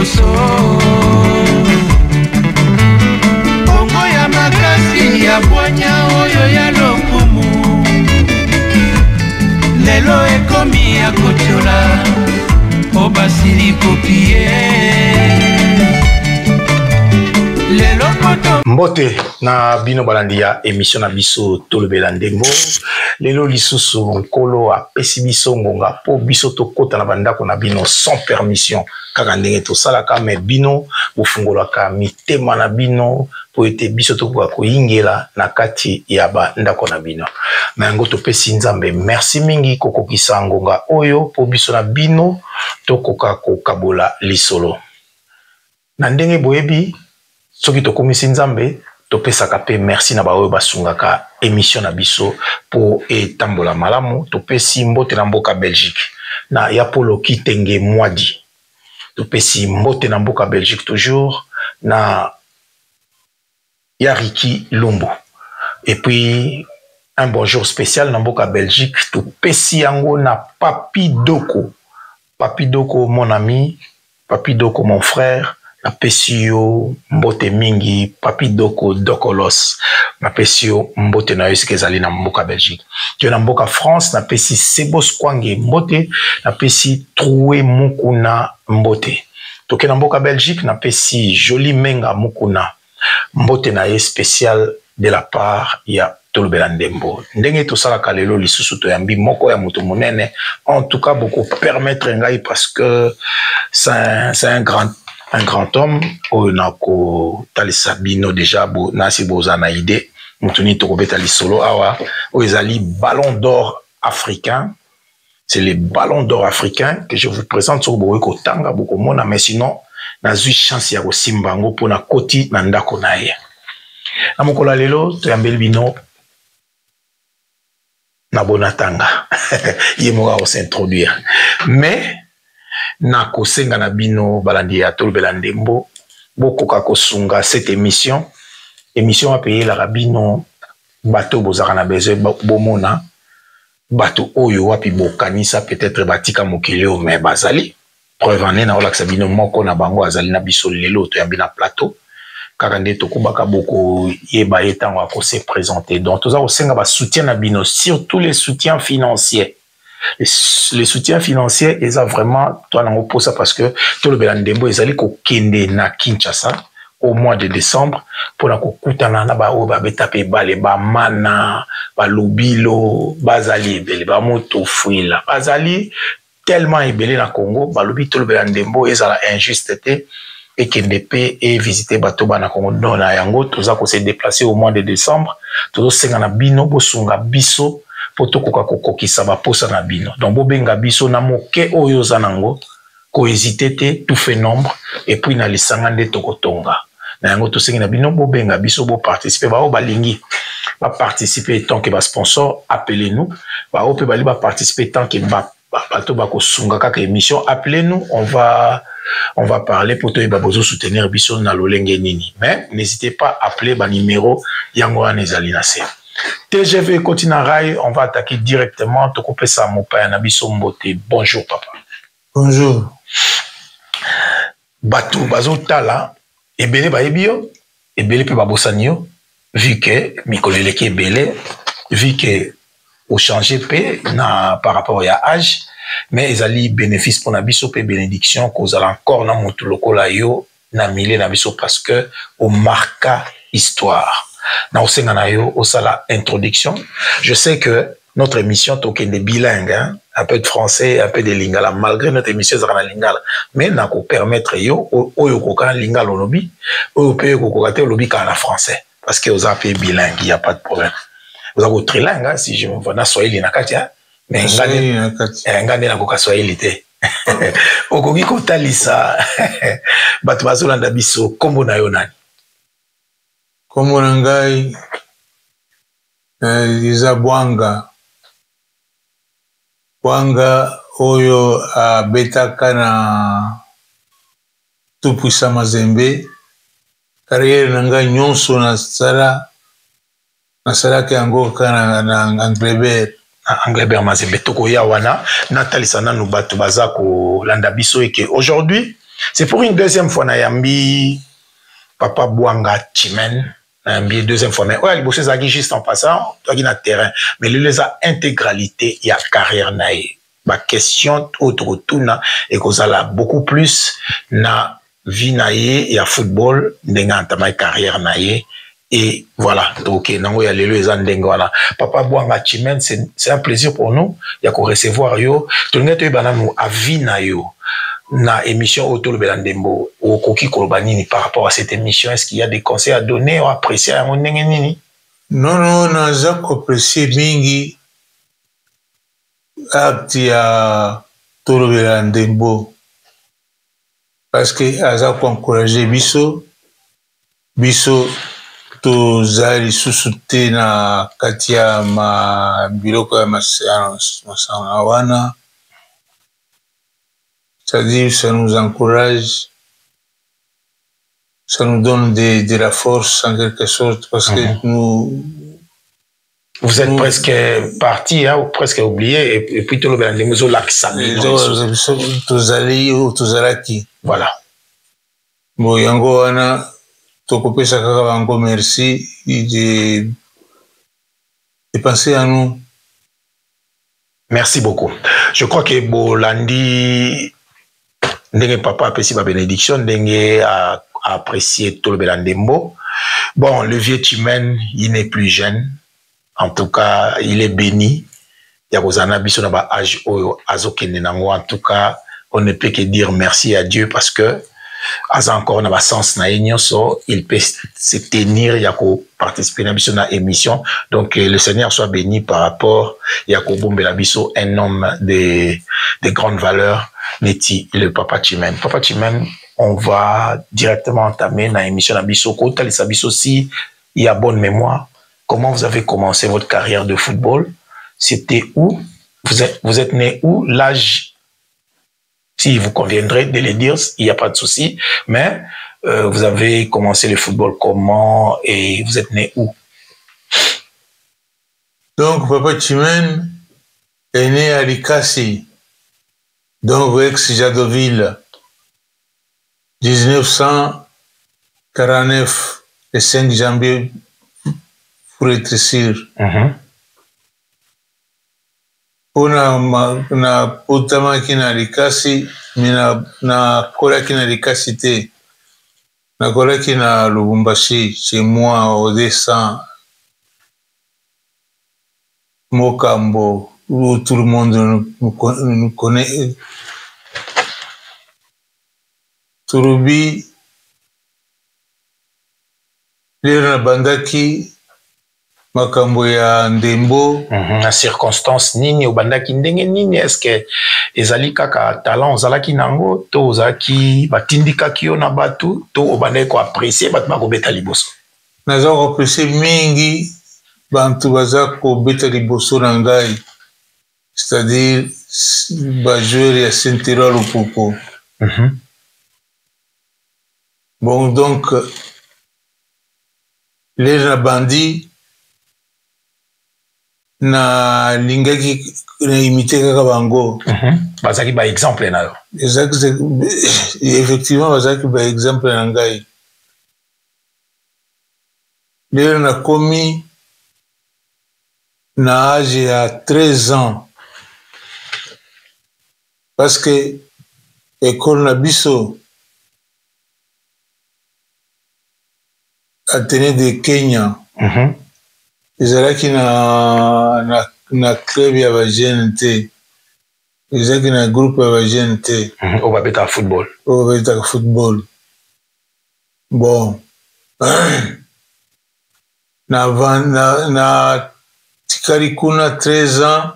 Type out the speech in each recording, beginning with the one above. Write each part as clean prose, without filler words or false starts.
liboso bongo ya makasi ya bwanya oyo ya lokumu lelo ekomi ya kotiola o basili kopie lelo koto mbote na bino balandi ya émission na biso tolobela ndengo lelo lisusu nkolo apesi biso ngonga po biso tokota na bandako na bino sans permission kaka ndenge tosalaka me bino bofungolaka mitema na bino po ete biso tokoka koyingela na kati ya bandako na bino na yango topesi nzambe merci mingi kokokisa ngonga oyo po biso na bino tokoka kokabola lisolo na ndenge boyebi soki tokomisi nzambe topesaka pe merci na baoyo basungaka émission na biso po etambola malamu topesi mbote na mboka Belgique na ya Polo Kitenge Mwadi topesi mbote na mboka Belgique toujours na ya Riki Lumbu et puis un bonjour spécial na mboka Belgique topesi yango na Papi Doko mon ami Papi Doko mon frère na pesio mbote mingi Papi Doko Dokolos na pesio mbote na yosi kezali na mboka Belgique to na mboka France na pesi Sebos Kwange mbote na pesi Troué Mukuna mbote toke na mboka Belgique na pesi Joli Menga Mukuna mbote na ye spécial de la part ya tolobela ndembo ndenge tosalaka lelo lisusu toyambi moko ya mutu monene en tout cas beaucoup permettre ngai parce que c'est un grand homme onako talisa bino déjà bo nasi bozana idée mutuni tokobeta lisolo awa ezali ballon d'or africain. C'est le ballon d'or africain que je vous présente sur Boeko Tanga Boko Mona mais sinon na zui chance ya kosimbango pona koti na ndako na ye na mokola lelo toyambeli bino na bonatanga ye moka s'introduire mais na kosenga na bino balandi ya tolobela ndembo bokoka kosunga cette émission a payé la rabino bateau bozaka na besoin bomona bateau oyo wapi bokanisa peut-être batika mokeleo mais bazali preuve en est na olakisa bino moko na bango azali na biso lelo toyambi na plateau kaka nde tokubaka boko yeba etango ako se présenter donc toza kosenga ba soutien na bino surtout les soutiens financiers. Les soutiens financiers, ils ont vraiment, toi, on pour ça parce que tout le Belandembo, ils allaient au Kende na Kinshasa au mois de décembre pour la koutana na ba oba betape bale ba mana ba lobilo bazali ebele ba moto fuila bazali tellement ebele na Congo ba lobi tout le Belandembo ils ont injusteté et Kendepe et visiter bato ba na Congo non na yango toza ko se déplacer au mois de décembre tozo senga na bino bosunga biso poto koka kokokisa ba posa na bino donc bobenga biso na moke oyo zanango ko hésiter te tout fait nombre et puis na lisanga nde tokotonga na yango to sengi na bino bobenga biso bo participer ba o balingi ba participer tant que ba sponsor appelez-nous ba o pe bali ba participer tant que ba bato ba ko sunga kaka émission appelez-nous on va parler pour to ba bozo soutenir biso na lolenge nini mais n'hésitez pas à appeler ba numéro yango anezali na se TGV Continental, on va attaquer directement. Tokopé sa mopa Nabiso Mbote. Bonjour papa. Bonjour. Batou bazo tala ebele ba ebio ebele pe babosanio vu que mikolele ki ebele vu que au changer pe na par rapport à âge mais ezali bénéfice pour Nabiso pe bénédiction cause encore na mutu lokola yo na milé Nabiso parce que au marqua histoire. Na osenga na yo osala introduction. Je sais que notre émission token des bilingues, hein, un peu de français, un peu de lingala, malgré notre émission zana lingala, mais na ko permettre yo oyo ko kan lingala lobby, oyo pe ko ko kate lobby kana français parce que aux appels bilingue, il y a pas de problème. Vous avez trilingue hein, si je me vois na swahili na katia, mais ngane na ko ka swahili te. Okoki ko talisa batu bazolanda biso kombo na yo nani? Kombo na ngai iza Bwanga oyo betaka na Tupuisa Mazembe carrière na ngai nyonso na salaka yango kana na Anglebert Mazembe toko ya wana natalisa nanu bato baza ko landa biso eke aujourd'hui C'est pour une deuxième fois Nayambi Papa Bouanga Chimène Nayambi deuxième fois mais ouais il bosse zaki juste en passant toi qui na terrain mais il les a intégralité il y a carrière naïe ma question autre tourna et qu'on a beaucoup plus na vie naïe il y a football n'enganta ma carrière naïe et voilà donc nango ya lelo ezandenga voilà Papa Bouanga Chimène c'est un plaisir pour nous il y a qu'on recevoir yo tout le monde bana nous avis na yo na émission Autour Belandembo au Koki Kolobanini par rapport à cette émission est-ce qu'il y a des conseils à donner ou apprécier à mon nini non naza apprécier mingi acte ya Autour Belandembo parce que aza encourager biso tozali susu te na kati ya biloko ya masanga wana. C'est-à-dire, ça nous encourage, ça nous donne de la force en quelque sorte, parce que nous... Vous êtes presque parti, hein, ou presque oublié, et puis tout le monde, nous avons l'accent. Voilà. Bon, yango wana, tokopesa kaka bango merci, de penser à nous. Merci beaucoup. Je crois que Bolandi... Ndenge papa apprécie ma bénédiction, Ndenge a apprécié tout le Belandembo. Bon, le vieux Chimène, il n'est plus jeune. En tout cas, il est béni. Il y a Rosana Bisso na ba âge azokende nango. En tout cas, on ne peut que dire merci à Dieu parce que Aza encore na ba sens na enyoso, il peut se tenir yako participer na biso na émission. Donc le Seigneur soit béni par rapport yako bombela biso un homme de grande valeur. Neti le Papa Chimène. Papa Chimène, on va directement entamer dans l'émission Nabiso. Kota les Sabiso si il y a bonne mémoire. Comment vous avez commencé votre carrière de football? C'était où? Vous êtes né où? L'âge, si vous conviendrez de le dire, il n'y a pas de souci. Mais vous avez commencé le football comment et vous êtes né où? Donc Papa Chimène est né à Likasi. Donc, ex-Jadoville, 1949, le 5 janvier, pour être sûr. On a potama qui n'a Likasi, mais na kola qui n'a Likasi te. Na kola qui n'a Lubumbashi, chez moi, au dessin, Mokambo, où tout le monde nous connaît. Turubi, lera bandaki, makambo ya ndembo. Na circonstance nini au bandaki ndenge nini est-ce que ezali kaka talent ozalaki nango to ozalaki batindika kio na batu to obandaki ko apprécier batu bakobeta liboso? Naza ko apprécier mingi bantu baza kobeta liboso na ngai. C'est-à-dire, joueur et Saint-Hérol au Popo. Bon, donc, les bandits, na lingaki na imité kaka bango. Bazaki ba exemple na yo. Effectivement, bazaki ba exemple na ngai. Les na komi na âge à 13 ans. Parce que l'école Nabiso a tenu de Kenya. Ils allaient qui na club ya ba GNT. Ils allaient qui na groupe ya ba GNT. On va beta football. On va beta football. Bon. Na tikari kuna 13 ans.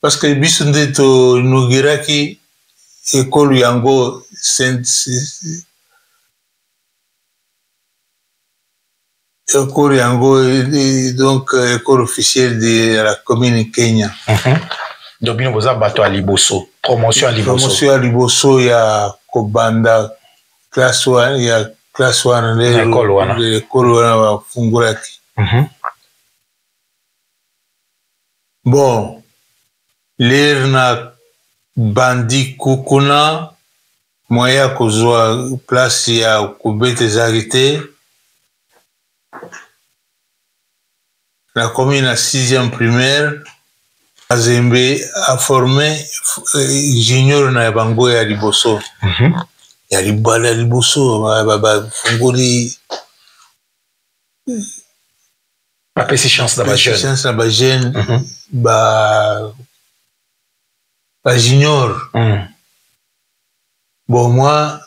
Parce que biso ndeto nogiraki école yango école yango donc école officielle de la commune Kenya. Donc bino boza bato à liboso, promotion à liboso. Promotion à liboso ya kobanda classe 1 ya classe 1 l'école wana bafungulaki. Bon, l'erna bandi kukuna moyen kozwa place ya kobeta ezalaki te. Nakomi na 6e primaire, Mazembe a formé junior na bango ya liboso. Ya libala liboso bafungoli bapesi chance na bajeune. Chance na bajeune ba junior. Bon, moi,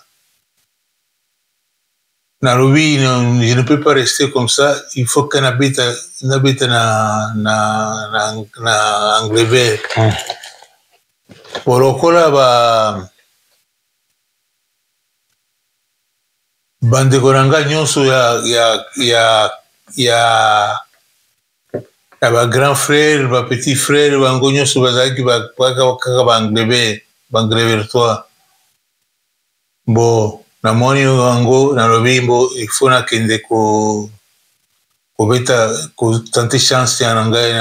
Nairobi, je ne peux pas rester comme ça. Il faut qu'on habite na Anglebert. Pour lokola bande koranga nyonso ya ba grand frère, ba petit frère, bango nyonso bazaki kaka ba Anglebert toi. Bon, na moni wango na lobimbo il faut na kende ko tenter chance ya ngai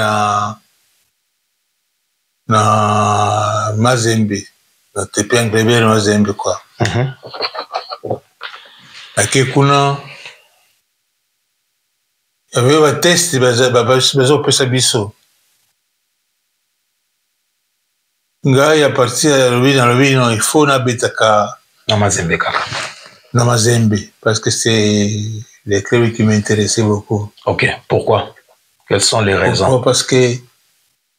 na Mazembe, na TP Anglebert Mazembe quoi. Ake kuna avait ba test bazo pesa biso. Ngai à partir ya lobi non il faut na betaka na Mazembe kaka. Na Mazembe, parce que c'est les clubs qui m'intéressaient beaucoup. Ok, pourquoi? Quelles sont les raisons? Pourquoi? Parce que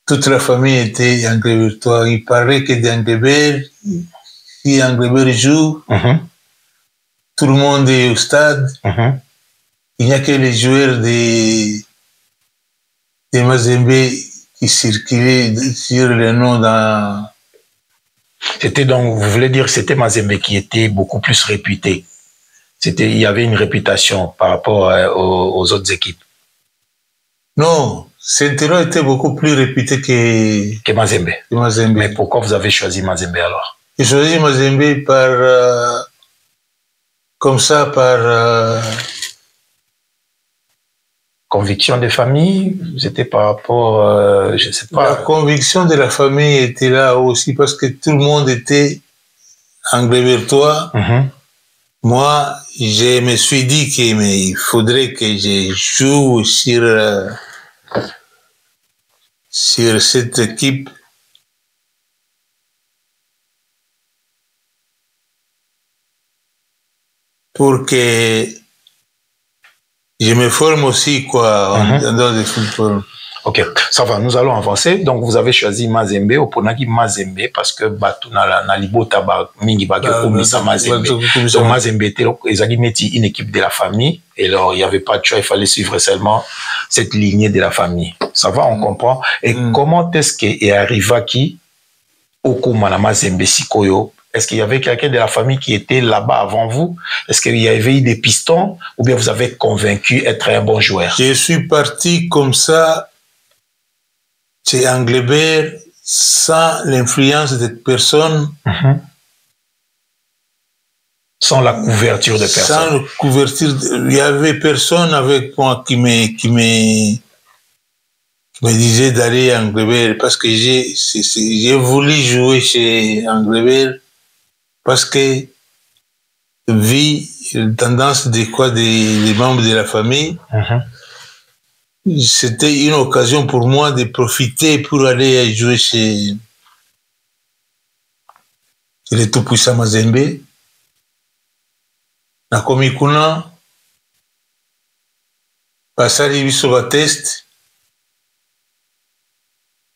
toute la famille était Anglebert. Il parlait que d'Anglebert, si Anglebert joue, tout le monde est au stade. Il n'y a que les joueurs de Mazembe qui circulaient sur le nom dans... C'était donc, vous voulez dire que c'était Mazembe qui était beaucoup plus réputé. Il y avait une réputation par rapport aux autres équipes. Non, Centeno était beaucoup plus réputé que Mazembe. Mazembe. Mais pourquoi vous avez choisi Mazembe alors? J'ai choisi Mazembe par... comme ça, par... conviction de famille, c'était par rapport, je ne sais pas. La conviction de la famille était là aussi parce que tout le monde était Anglebertois. Moi, je me suis dit qu'il faudrait que je joue sur cette équipe. Pour que je me forme aussi, quoi, en dehors du football. Ok, ça va, nous allons avancer. Donc, vous avez choisi Mazembe, au Ponaki Mazembe, parce que Batu na libota mingi bagyo komisa Mazembe. Donc, Mazembe était une équipe de la famille, et alors, il n'y avait pas de choix, il fallait suivre seulement cette lignée de la famille. Ça va, on comprend. Et comment est-ce qu'il arriva qui, au Kumana Mazembe Sikoyo? Est-ce qu'il y avait quelqu'un de la famille qui était là-bas avant vous? Est-ce qu'il y avait eu des pistons? Ou bien vous avez convaincu être un bon joueur? Je suis parti comme ça chez Anglebert sans l'influence de personne. Sans la couverture de personne. Sans la couverture. Il y avait personne avec moi qui me disait d'aller à Anglebert parce que j'ai voulu jouer chez Anglebert. Parce que, vu la tendance des membres de la famille, c'était une occasion pour moi de profiter pour aller jouer chez le tout-puissant Mazembe. Nakomi kuna, pasali biso ba test.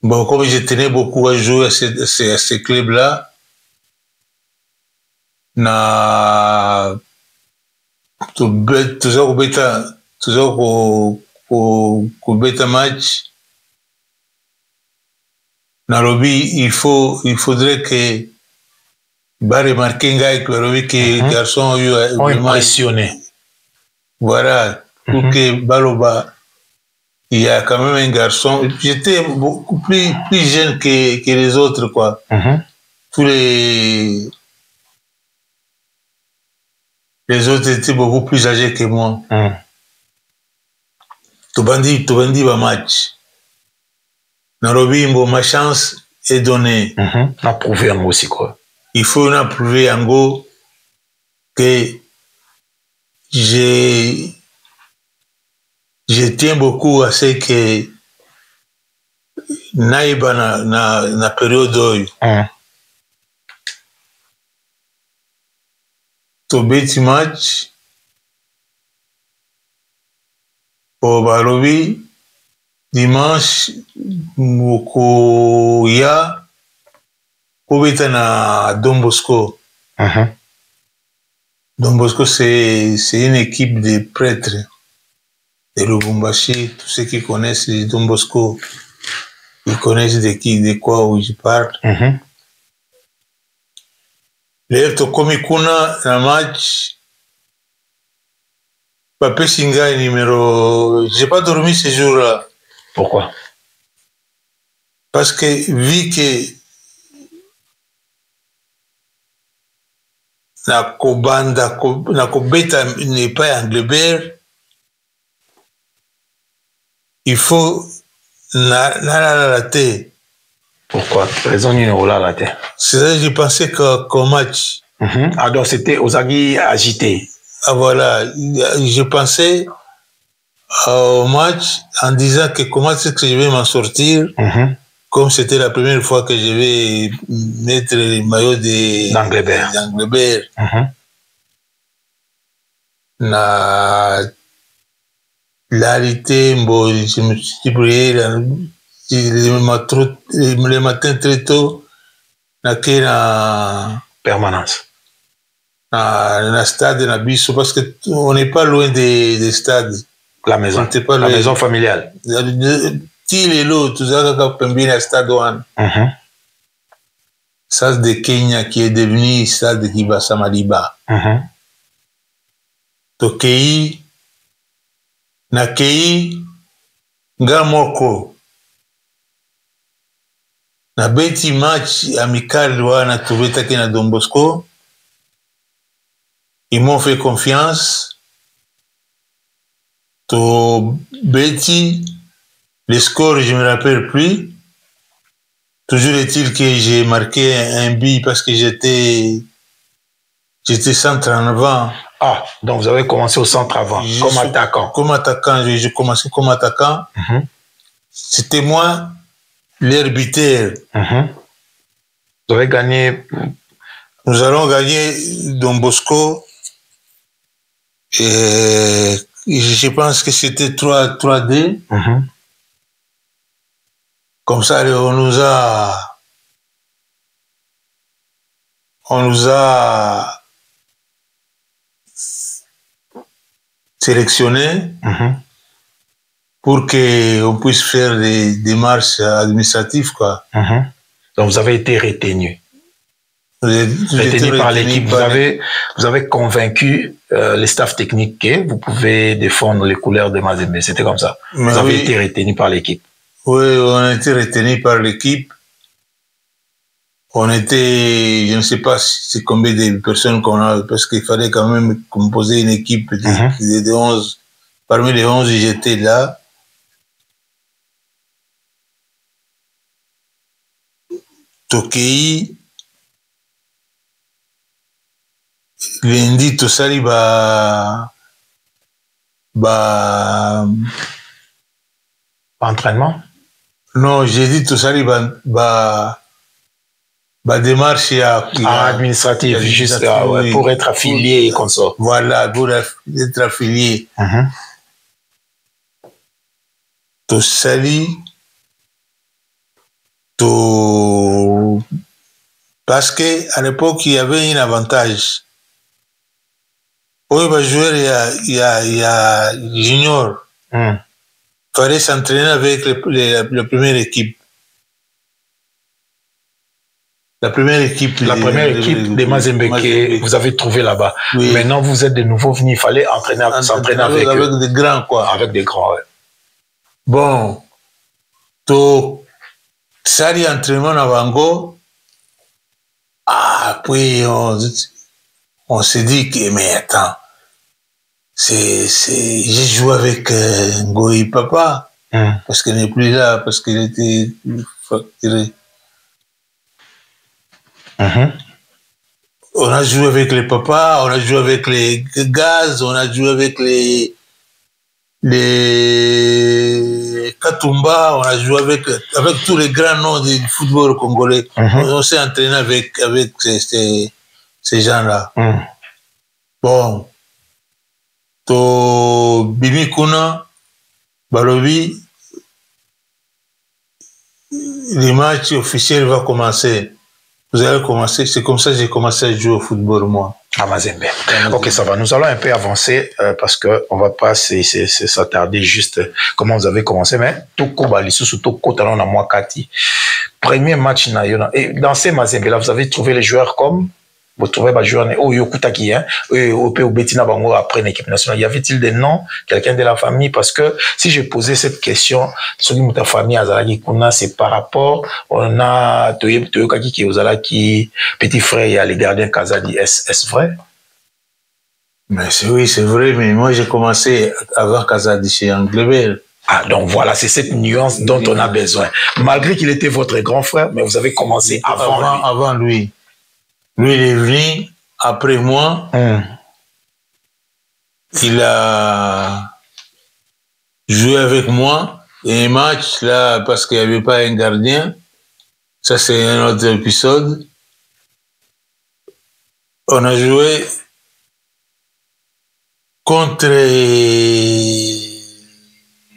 Bon, comme je tenais beaucoup à jouer à ce club-là, na toujours kubeta match na lobby il faudrait que ba remarquer ngai que lobby que garçon ont impressionné, voilà, pour que baloba il y a quand même un garçon. J'étais beaucoup plus jeune que les autres, quoi. Tous les autres étaient beaucoup plus âgés que moi. Tobandi ba match. Nairobi, ma chance est donnée. On a prouvé en aussi, quoi. Il faut en prouver en go. que je tiens beaucoup à ce que naïba na période oyo tobeti match po balobi dimanche mokoya kobeta na Don Bosco. Don Bosco, c'est une équipe de prêtres de Lubumbashi. Tous ceux qui connaissent Don Bosco, ils connaissent de quoi où je parle. Leo tokomi kuna na match Papé Singa numéro. J'ai pas dormi ce jour-là. Pourquoi? Parce que vu que nakobeta n'est pas Anglebert, il faut la tête. Pourquoi? Raison numéro là la tête. C'est ça que j'ai pensé qu'au match. Ah donc c'était Ozagi agité. Ah voilà, je pensais au match en disant que comment est-ce que je vais m'en sortir, comme c'était la première fois que je vais mettre le maillot d'Anglebert. Na l'arrêté, je me suis brûlé le matin très tôt, na permanence. Na stade na biso parce que on n'est pas loin des stades. La maison. La maison familiale. Tilelo, tout ça, pembini à stade one. Stade de Kenya qui est devenu stade de Kibasa Madiba. Tokei, nakei, ngamoko. Na beti match amical wana tubetaki na Don Bosco. Ils m'ont fait confiance. To beti, les scores, je ne me rappelle plus. Toujours est-il que j'ai marqué un but parce que j'étais centre en avant. Ah, donc vous avez commencé au centre avant, comme attaquant. Comme attaquant, j'ai commencé comme attaquant. C'était moi l'arbitre. Vous avez gagné. Nous allons gagner Don Bosco. Et je pense que c'était 3-2. Comme ça, on nous a sélectionnés pour qu'on puisse faire des démarches administratives, quoi. Donc vous avez été retenu. Retenu par l'équipe. Vous avez convaincu les staffs techniques que vous pouvez défendre les couleurs de Mazembe. C'était comme ça. Mais vous avez été retenu par l'équipe. Oui, on a été retenu par l'équipe. On était, je ne sais pas c'est combien de personnes qu'on a, parce qu'il fallait quand même composer une équipe de 11. Parmi les 11, j'étais là. Tokei, lundi, tosali entraînement? Non, j'ai dit tosali démarche administrative, juste ouais, pour être affilié et comme ça. Voilà, pour être affilié. Tosali, parce qu'à l'époque, il y avait un avantage. Oui, joueur, il y a junior. Il fallait s'entraîner avec la première équipe. La première équipe de Mazembe que vous avez trouvé là-bas. Oui. Maintenant, vous êtes de nouveau venu. Il fallait s'entraîner avec des grands, quoi. Avec des grands, ouais. Bon. Sali entraînement à Vango. Puis on s'est dit que, mais attends, j'ai joué avec Ngoï Papa, parce qu'il n'est plus là, parce qu'il était fracturé. On a joué avec les papas, on a joué avec les gaz, on a joué avec les Katumba, on a joué avec tous les grands noms du football congolais. On s'est entraîné avec ces gens-là. Bon, to Bimi Kuna, Balobi, les matchs officiels vont commencer. Vous allez commencer, c'est comme ça que j'ai commencé à jouer au football, moi. À Mazembe. Ok, ça va. Nous allons un peu avancer parce qu'on ne va pas s'attarder juste comment vous avez commencé, mais tout talon à moi, Kati. Premier match, et dans ces Mazembe-là, vous avez trouvé les joueurs comme vous trouvez les joueurs au Yokutaki, au Betina Bango après l'équipe nationale. Y avait-il des noms, quelqu'un de la famille? Parce que si j'ai posé cette question, sur ta famille Azalaki Kuna, c'est par rapport, on a Toyokaki qui est Ozalaki, petit frère, il y a les gardiens Kazadi. Est-ce vrai? Mais oui, c'est vrai, mais moi j'ai commencé avant Kazadi chez Anglebert. Ah, donc voilà, c'est cette nuance dont on a besoin. Malgré qu'il était votre grand frère, mais vous avez commencé avant lui. Avant lui. Lui, il est venu après moi. Il a joué avec moi. Et un match, là, parce qu'il n'y avait pas un gardien. Ça, c'est un autre épisode. On a joué contre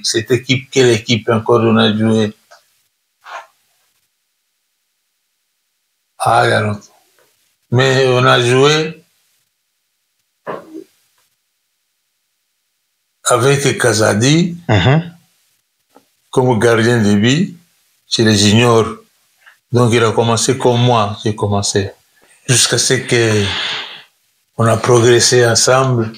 cette équipe. Quelle équipe encore on a joué? Ah, il y a longtemps. Mais on a joué avec Kazadi comme gardien de but chez les juniors. Donc il a commencé comme moi, j'ai commencé. Jusqu'à ce qu'on a progressé ensemble.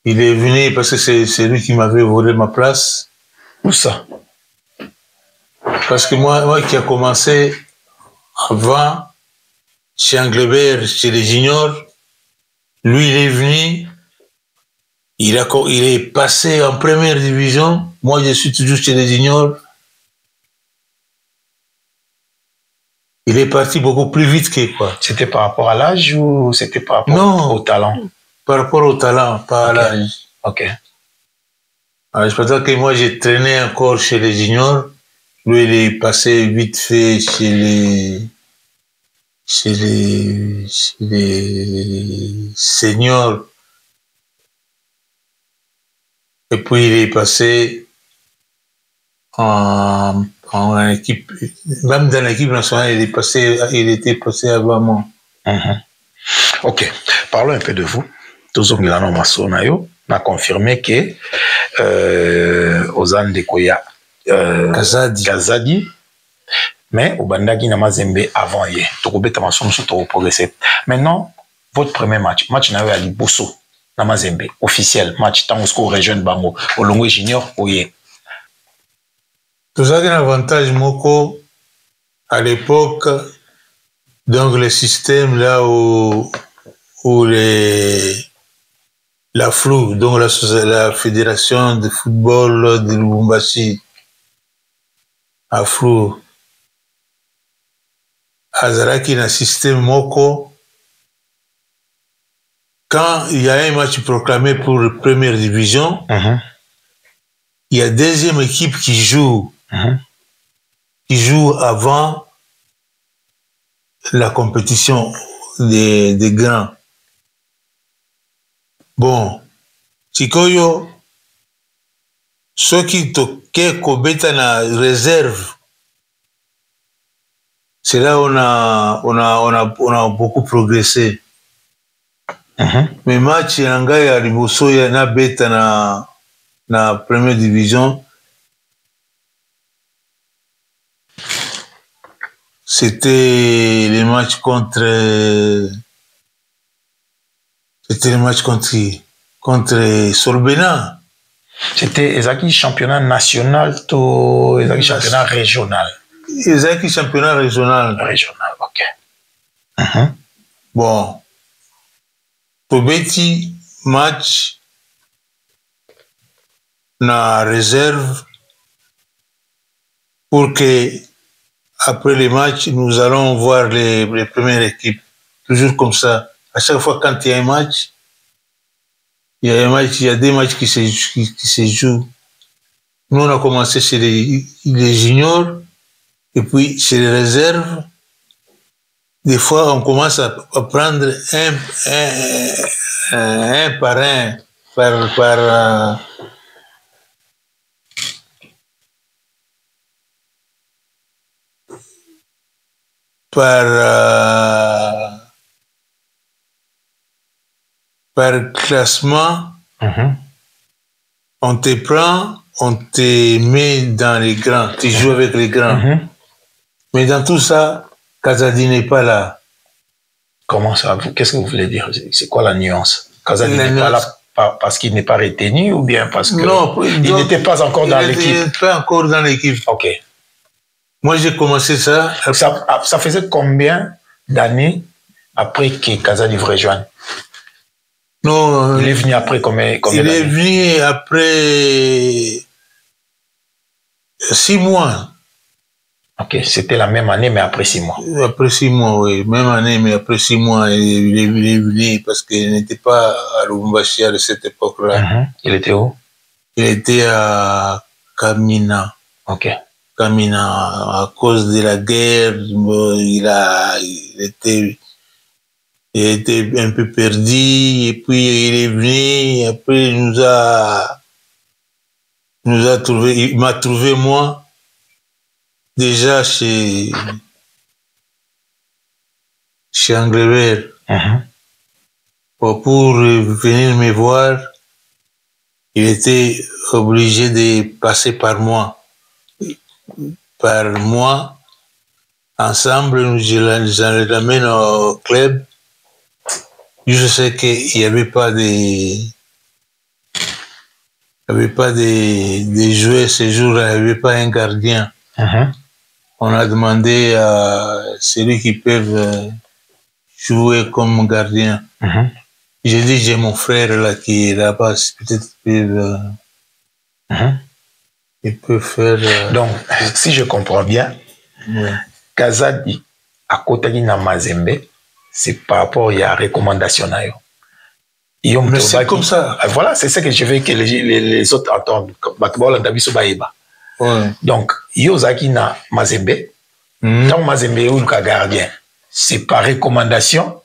Il est venu parce que c'est lui qui m'avait volé ma place. Où ça? Parce que moi qui a commencé avant, chez Anglebert, chez les juniors, lui il est venu, il est passé en première division. Moi je suis toujours chez les juniors. Il est parti beaucoup plus vite que quoi. C'était par rapport à l'âge ou c'était par rapport au talent? Par rapport au talent, pas à l'âge. Ok. Alors, je pense que moi j'ai traîné encore chez les juniors. Lui il est passé vite fait chez les seniors. Et puis il est passé en équipe, même dans l'équipe nationale, il était passé avant moi. Ok, parlons un peu de vous. Tous Milano Masonayo a confirmé que Ozan de Koya Kazadi, mais au Bandagi na Mazembe avant hier. Maintenant, votre premier match na à Liboso na Mazembe, officiel, match Tangosko Region Bango, Olongo Junior, Oye. Tout ça, un avantage, Moko, à l'époque, donc le système là où la FLU, donc la Fédération de football de Lubumbashi, à FLU, Azaraki, un système Moko, quand il y a un match proclamé pour la première division, il y a deuxième équipe qui joue avant la compétition des grands. Bon, Chikoyo, ceux qui toquent Kobeta na réserve, c'est là où on a beaucoup progressé. Mais match yanga ya liboso ya na beta na première division, c'était les matchs contre Sorbena. C'était Ezaki championnat national ou Ezaki championnat régional? Ezaki championnat régional. Régional, ok. Bon. Tobeti match na réserve pour que après les matchs, nous allons voir les premières équipes. Toujours comme ça. À chaque fois, quand il y a un match, il y a des matchs qui se jouent. Nous, on a commencé chez les juniors, et puis chez les réserves. Des fois, on commence à prendre un par un, par classement. On te prend, on te met dans les grands, tu joues avec les grands. Mais dans tout ça, Kazadi n'est pas là. Comment ça? Qu'est-ce que vous voulez dire? C'est quoi la nuance? Kazadi n'est pas là parce qu'il n'est pas retenu ou bien parce que il n'était pas encore dans l'équipe? Il n'était pas encore dans l'équipe. Ok. Moi, j'ai commencé ça. Ça faisait combien d'années après que Kazadi vous rejoigne? Non. Il est venu après combien d'années? Il est venu après 6 mois. Ok, c'était la même année, mais après 6 mois. Après 6 mois, oui. Même année, mais après 6 mois, il est venu parce qu'il n'était pas à Lubumbashi à cette époque-là. Il était où? Il était à Kamina. Ok. Kamina, à cause de la guerre, il était un peu perdu, et puis il est venu, après il m'a trouvé moi, déjà chez Anglebert, pour venir me voir, il était obligé de passer par moi. Ensemble, je l'amène au club. Je sais qu'il n'y avait pas de joueurs ce jour-là, il n'y avait pas un gardien. On a demandé à celui qui peut jouer comme gardien. J'ai dit, j'ai mon frère là qui est là-bas, peut-être il peut faire... Donc, si je comprends bien, Kazadi, à côté de Mazembe, c'est par rapport à la recommandation. Mais c'est comme ça. Voilà, c'est ça que je veux que les autres entendent. Donc, Yozaki na Mazembe, quand Mazembe est le gardien, c'est par recommandation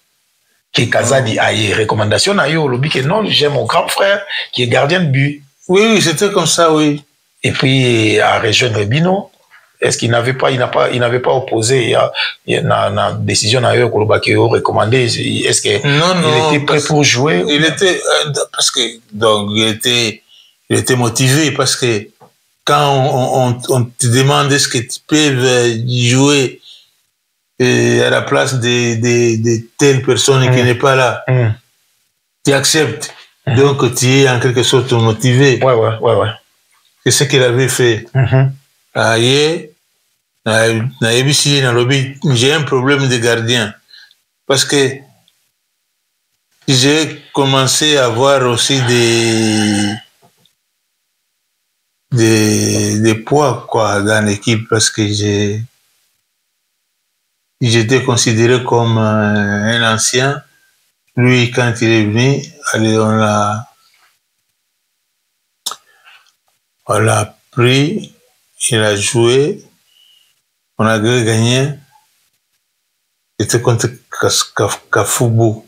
que Kazadi a eu recommandation. Non, j'ai mon grand frère qui est gardien de but. Oui, c'était comme ça, oui. Et puis, à rejoindre Bino, est-ce qu'il n'avait pas opposé la décision à recommandé? Est-ce qu'il était prêt pour jouer? Il était, parce que, donc, il était motivé, parce que quand on te demande est-ce que tu peux jouer à la place de telle personne qui n'est pas là, tu acceptes. Donc, tu es en quelque sorte motivé. Ouais. C'est ce qu'il avait fait. J'ai un problème de gardien. Parce que j'ai commencé à avoir aussi des poids dans l'équipe, parce que j'étais considéré comme un ancien. Lui, quand il est venu, on l'a pris, il a joué, on a gagné. C'était contre Kafubu.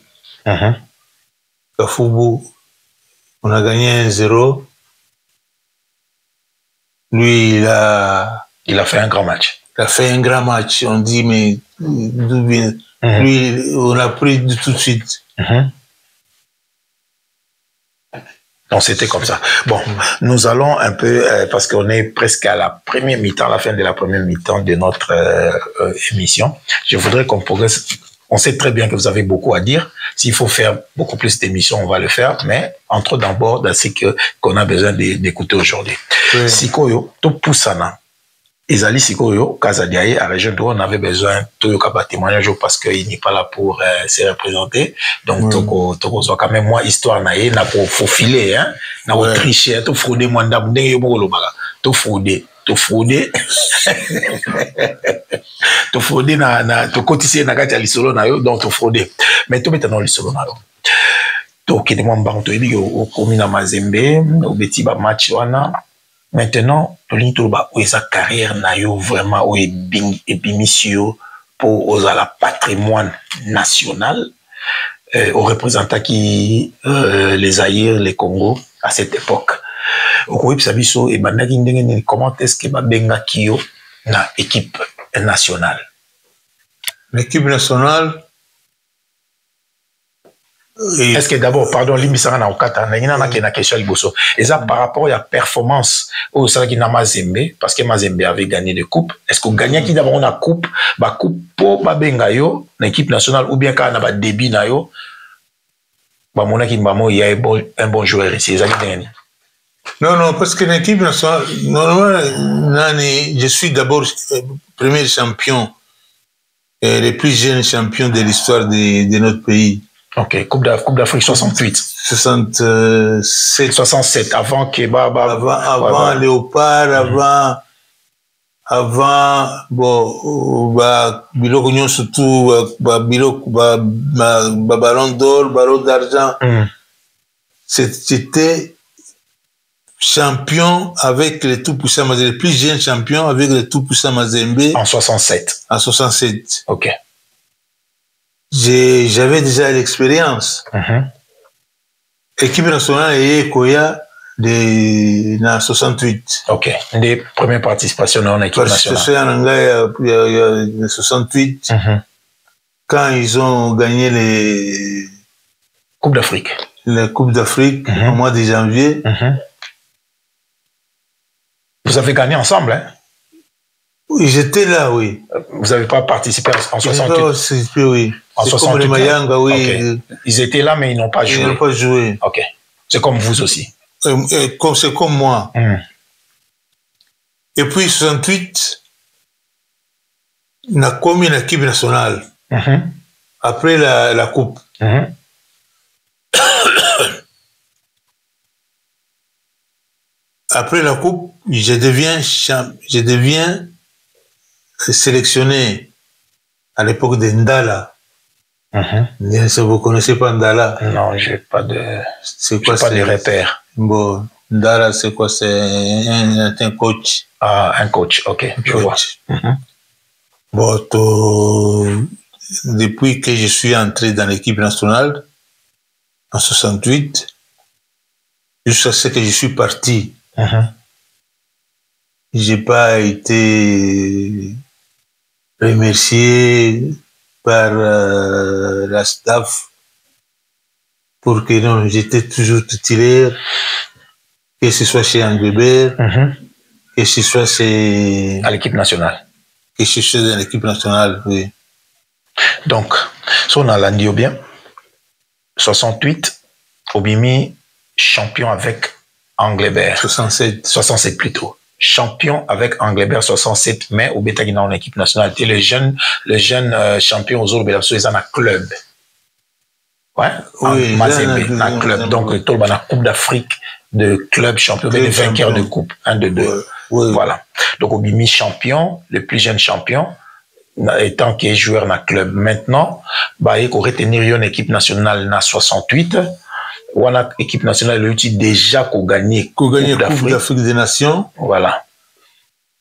Kafubu, on a gagné 1-0. Lui, il a fait un grand match. Il a fait un grand match. On dit, mais d'où vient? Lui, on l'a pris tout de suite. Donc, c'était comme ça. Bon, nous allons un peu, parce qu'on est presque à la première mi-temps, à la fin de la première mi-temps de notre émission. Je voudrais qu'on progresse. On sait très bien que vous avez beaucoup à dire. S'il faut faire beaucoup plus d'émissions, on va le faire. Mais entre d'abord dans ce qu'on a besoin d'écouter aujourd'hui. Sikoyo, tout poussana. Ezali Sikoyo, Kazadiaye, à région d'où on avait besoin de témoignage parce qu'il n'est pas là pour se représenter. Donc, toko soit quand même moi, histoire naïe, n'a pas faufiler, hein, n'a pas tricher, tout frauder, moi, n'a pas tout frauder, frauder to frauder na to cotiser na kati ya lisolo na yo donc to frauder mais to metana lisolo na yo to kende mo mbango to yebi o komi na Mazembe o beti ba match wana maintenant to lingi to ba o esa carrière na yo vraiment o ebimisio pour ozala patrimoine national au représentant qui les Zaïre, les Congo à cette époque. Au Kowebi Sabiso et bandaki ndenge comment est-ce que babenga kio na équipe nationale. L'équipe nationale. Est-ce que d'abord, pardon, limbisanga na okata na ina na kena question liboso. Et ça par rapport à la performance au Salaki na Mazembe parce que Mazembe avait gagné des coupes. Est-ce qu'on gagnait qui d'abord na coupe, ba coupe pour babenga yo na équipe nationale ou bien quand na ba débit na yo ba mona ki mbamo il y a un bon joueur ici, ça dit. Non, parce que l'équipe nationale, normalement, je suis d'abord premier champion, le plus jeune champion de l'histoire de notre pays. Ok, Coupe d'Afrique 68. 67, avant Keba, avant Léopard, avant, bon, Biloko Nyon surtout, Biloko, Ballon d'Or, Ballon d'Argent. C'était champion avec le tout-puissant Mazembe, le plus jeune champion avec le tout-puissant Mazembe. En 67. En 67. Ok. J'avais déjà l'expérience. Équipe nationale et Koya en 68. Ok. Des premières participations dans l'équipe nationale. En 68, quand ils ont gagné les Coupe d'Afrique. La Coupe d'Afrique au mois de janvier. Vous avez gagné ensemble, hein? Oui, j'étais là, oui. Vous n'avez pas participé en 68? Oui. En 68, comme les Mayanga, oui. Okay. Ils étaient là, mais ils n'ont pas joué. Ils n'ont pas joué. Ok. C'est comme vous aussi. C'est comme moi. Et puis, 68, on a commis une équipe nationale. Après la Coupe. Après la Coupe, je deviens sélectionné à l'époque de Ndala. Vous connaissez pas Ndala? Non, j'ai pas de. C'est quoi? Pas de repères. Bon, Ndala, c'est quoi? C'est un coach. Ah, un coach. Ok, je vois. Bon, depuis que je suis entré dans l'équipe nationale en 68, jusqu'à ce que je suis parti. J'ai pas été remercié par la staff pour que non, j'étais toujours titulaire, que ce soit chez Anglebert, que ce soit chez... À l'équipe nationale. Que ce soit dans l'équipe nationale, oui. Donc, si on a l'andio bien, 68, Obimi, champion avec Anglebert. 67 plutôt. Champion avec Anglebert 67, mais au Bétagina en équipe nationale. Et le jeune champion aux autres Bélasso, ils ont un club. Ouais, oui, Mazembe, un club. Donc, tout le Coupe d'Afrique de club champion, des vainqueurs de coupe, 1 de 2. Oui. Voilà. Donc, Obimi champion, le plus jeune champion, étant qu'il est joueur dans le club. Maintenant, bah, il faut retenir une équipe nationale dans 68. Ou une équipe nationale a déjà gagné Coupe d'Afrique des Nations. Voilà.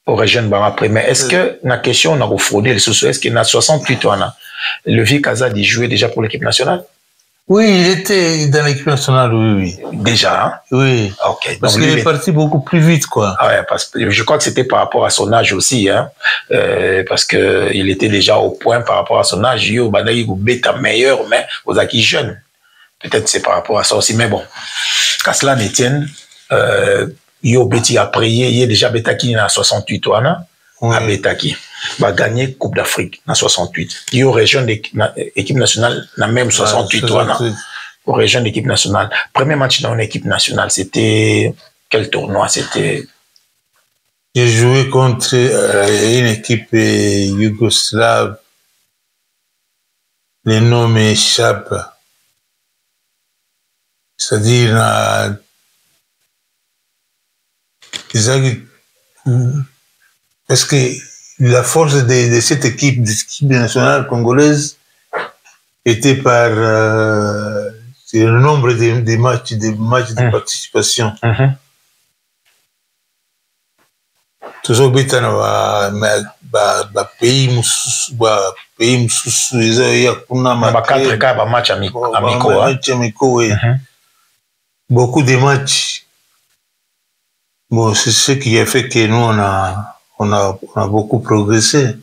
Au région après. Mais est-ce que la question on a fraudé les sociaux? Est-ce qu'il y a 68 ans le vieux Kazadi jouait déjà pour l'équipe nationale? Oui, il était dans l'équipe nationale, oui. Déjà, hein? Oui. Ok. Parce qu'il est parti beaucoup plus vite, quoi. Ah ouais, parce que je crois que c'était par rapport à son âge aussi, hein. Parce que il était déjà au point par rapport à son âge. Yo, Badaï, vous bêta meilleur, mais vous acquis jeune. Peut-être c'est par rapport à ça aussi, mais bon. Qu'à cela ne tienne, yo bêti après, il est déjà bêta qui n'a 68 ans, à bêta qui va gagner Coupe d'Afrique dans 68. Yo région d'équipe nationale n'a même 68 ans, aux régions d'équipe nationale. Premier match dans une équipe nationale, c'était quel tournoi? C'était. J'ai joué contre une équipe yougoslave. Le nom m'échappe. C'est-à-dire, Parce que la force de cette équipe nationale congolaise était par le nombre de matchs de participation. Toujours beta na pays mususu ya kuna match amicaux, beaucoup de matchs. Bon, c'est ce qui a fait que nous on a beaucoup progressé.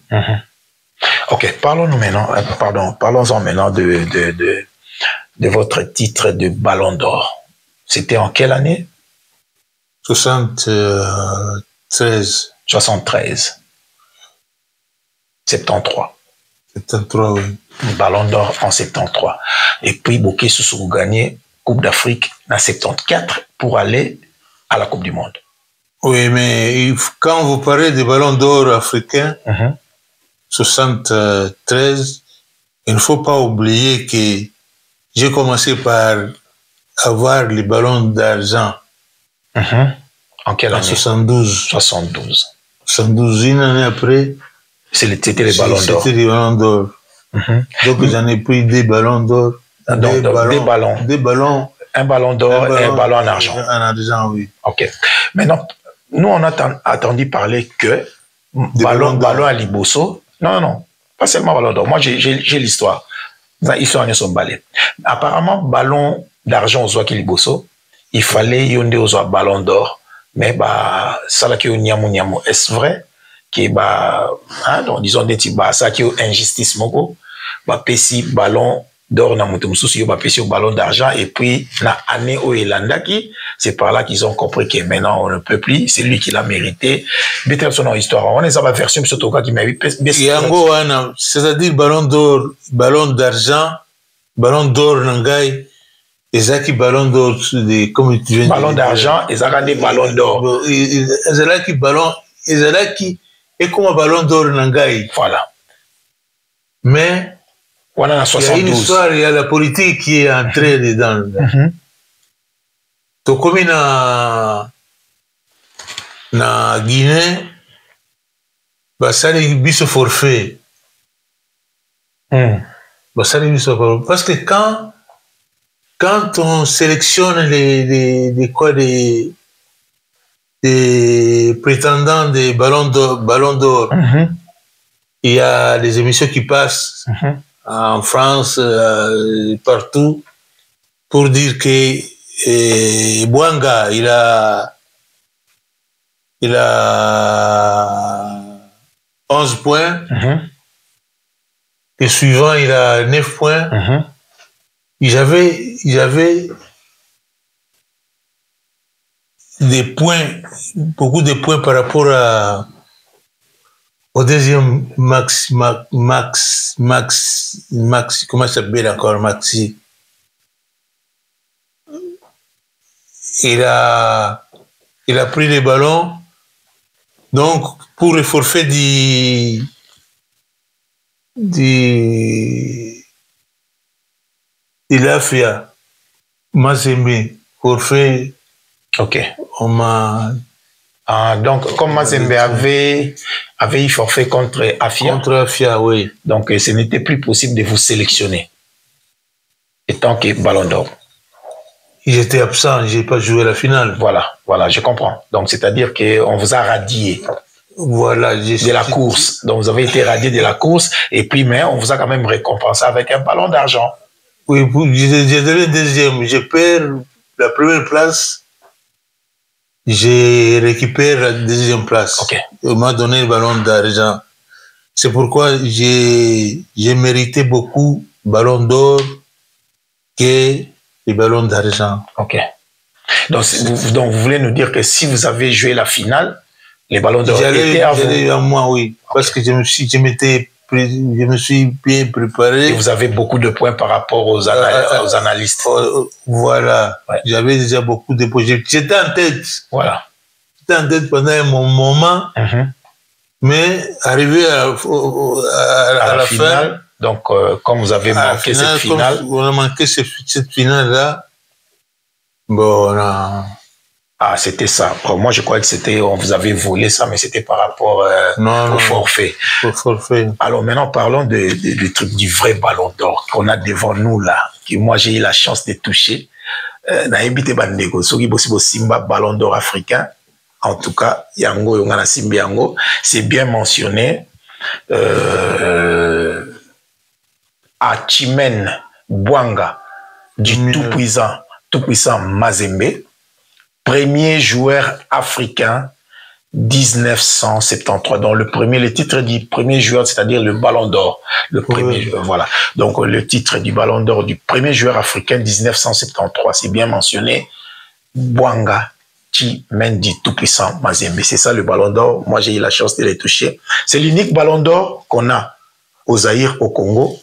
Ok, parlons-en maintenant de votre titre de Ballon d'Or. C'était en quelle année? 73. 73. 73. 73, oui. Ballon d'Or en 73. Et puis, Bokeh Soussou gagné Coupe d'Afrique en 74 pour aller à la Coupe du Monde. Oui, mais quand vous parlez des Ballons d'Or africains, 73, il ne faut pas oublier que j'ai commencé par avoir les ballons d'argent. En quelle année? 72. 72, une année après. C'était les Ballons d'Or. C'était les Ballons d'Or. Donc j'en ai pris des Ballons d'Or. Des ballons. Un ballon d'or et un ballon en argent. En argent, oui. Ok. Maintenant, nous, on a attendu parler que ballon à Liboso. Non, pas seulement ballon d'or. Moi, j'ai l'histoire. Ils sont en son balai. Apparemment, ballon d'argent aux Ouaki Liboso, il fallait y aller aux ballon d'or. Mais, ça là qui est niamu. Est-ce vrai que, disons, des petits, ça qui est injustice, moko, pessi ballon d'or na mutu mususu yo bapesi au ballon d'argent et puis na année au elandaki, c'est par là qu'ils ont compris que maintenant on ne peut plus, c'est lui qui l'a mérité. Betel son histoire, on est à version surtout qui mérite. C'est-à-dire ballon d'or, ballon d'argent, ballon d'or nangai, ezaki ballon d'or de comme tu viens. Ballon d'argent, ezaki ballon d'or. Ezaki ballon, ezaki et comme ballon d'or nangai. Voilà. Mais il y a une histoire, il y a la politique qui est entrée dedans. Donc, comme na Guinée, ça a biso forfait. Ça a biso forfait. Parce que quand on sélectionne les prétendants des ballons d'or, il y a des émissions qui passent en France, partout, pour dire que Bouanga, il a 11 points, le suivant, il a 9 points. Il avait des points, beaucoup de points par rapport au deuxième Max, comment ça s'appelle encore, Maxi? Il a pris les ballons. Donc, pour le forfait de l'AFIA, Mazembe, forfait. Ok. On m'a. Donc, comme Mazembe avait eu forfait contre Afia. Contre Afia, oui. Donc, ce n'était plus possible de vous sélectionner. Étant que Ballon d'Or. J'étais absent, je n'ai pas joué la finale. Voilà, je comprends. Donc, c'est-à-dire qu'on vous a radié. Voilà. De la course. Donc, vous avez été radié de la course. Et puis, mais on vous a quand même récompensé avec un ballon d'argent. Oui, j'ai donné le deuxième. Je perds la première place. Je récupère la deuxième place. Okay. On m'a donné le ballon d'argent. C'est pourquoi j'ai mérité beaucoup ballon d'or que les ballons d'argent. Ok. Donc vous voulez nous dire que si vous avez joué la finale, les ballons d'or étaient à vous. J'allais à moi, oui. Okay. Parce que je me suis bien préparé. Et vous avez beaucoup de points par rapport aux analystes. Voilà. Ouais. J'avais déjà beaucoup de points. J'étais en tête. Voilà. J'étais en tête pendant un moment. Mais arrivé à la finale, fin. Donc, comme vous avez manqué cette finale. On a manqué cette finale-là. Bon, Ah, c'était ça. Moi, je croyais que c'était, on vous avait volé ça, mais c'était par rapport au forfait. Au forfait. Alors maintenant, parlons du truc du vrai ballon d'or qu'on a devant nous là, que moi j'ai eu la chance de toucher. Naïbite Bandego, Sogi Bossibo Simba ballon d'or africain. En tout cas, Yango Yongana Simba Yango, c'est bien mentionné. À Chimène Bwanga, du tout-puissant Mazembe. Premier joueur africain 1973. Donc le titre du premier joueur, c'est-à-dire le Ballon d'Or, le premier joueur, voilà. Donc le titre du Ballon d'Or du premier joueur africain 1973, c'est bien mentionné. Bwanga Chimendi tout-puissant Mazembe. C'est ça le Ballon d'Or. Moi j'ai eu la chance de les toucher. C'est l'unique Ballon d'Or qu'on a au Zaïre, au Congo.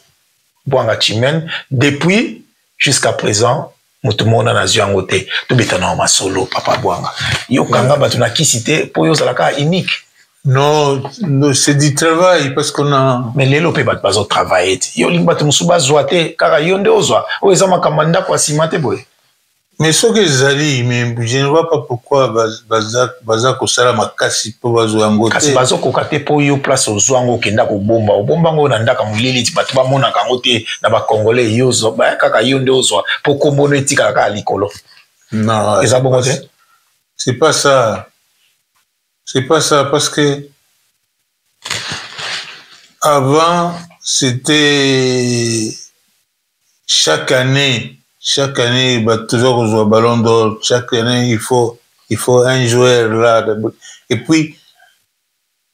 Bwanga Chimène. Depuis jusqu'à présent. Mutumona na ziangote to betana ma solo papa Bwanga yo kanga batuna kisité pour yo zalaka unique. Non, c'est du travail parce qu'on a mais lelo pe bat bazo travailler yo limba to musuba zoate kaka yo nde ozwa o ezama kamanda kwa simate boy. Mais ce que Zali, mais je ne vois pas pourquoi Bazak au Sala Makasi pour Bazouango. Kasi Bazak au Kate pour yo place au Zouango Kenda ko bomba. Au bomba ngo nanda kamulili tibatu ba mona kangote na ba Congolais yozo ba kaka yonde ozwa pour kombono etika kaka likolo. Non, c'est pas ça. C'est pas ça parce que avant c'était chaque année, il va toujours jouer au Ballon d'Or. Chaque année, il faut un joueur là. Et puis,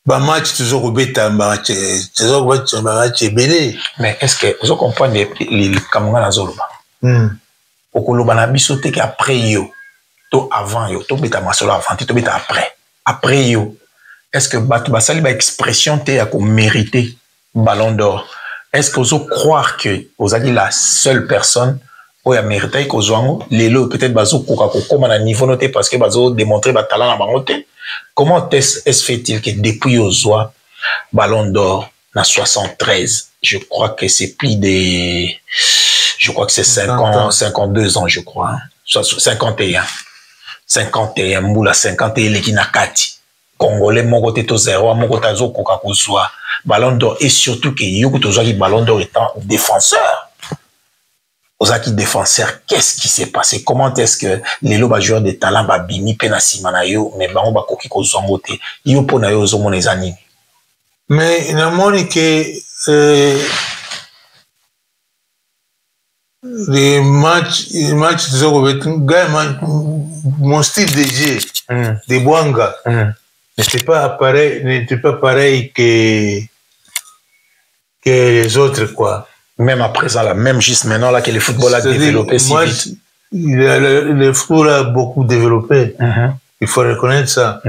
match toujours au bêta, match belé. Mais est-ce que vous comprenez les Camerounais à Zoluba? Au Koloba na biso te après yo, to avant yo, to bêta masolo avant, to bêta après. Après yo, est-ce que batu basali ba expression te ya ko mériter Ballon d'Or? Est-ce que vous croire que vous avez la seule personne où il y a mérité que vous lelo peut-être bazo comme à niveau noté parce que bazo démontrer ba talent na bangote. Comment est-ce fait-il que depuis Ozoa Ballon d'Or na 73, je crois que c'est plus de je crois que c'est 52 ans je crois, 51 moula 51 leki na kati Congolais moko te to zéro moko tazo koka kozwa Ballon d'Or et surtout que yoko tozo ki Ballon d'Or étant défenseur. Ozaki défenseur, qu'est-ce qui s'est passé? Comment est-ce que les loba joueurs de talent ba bimi pena simana yo mais bango ba koki ko zongote yo pona yo zo mona ezani? Mais na moni que les matchs mon style de jeu de Bwanga n'était pas pareil que les autres quoi. Même à présent, là, même juste maintenant, là, que le football a développé si vite. Le football a beaucoup développé. Il faut reconnaître ça.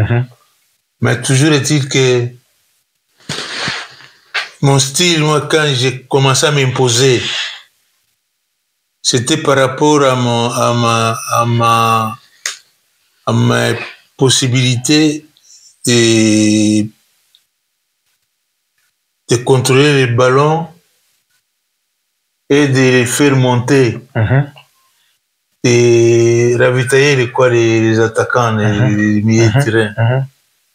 Mais toujours est-il que mon style, moi, quand j'ai commencé à m'imposer, c'était par rapport à ma possibilité de contrôler les ballons et de les faire monter et ravitailler les attaquants, les milieux de terrain.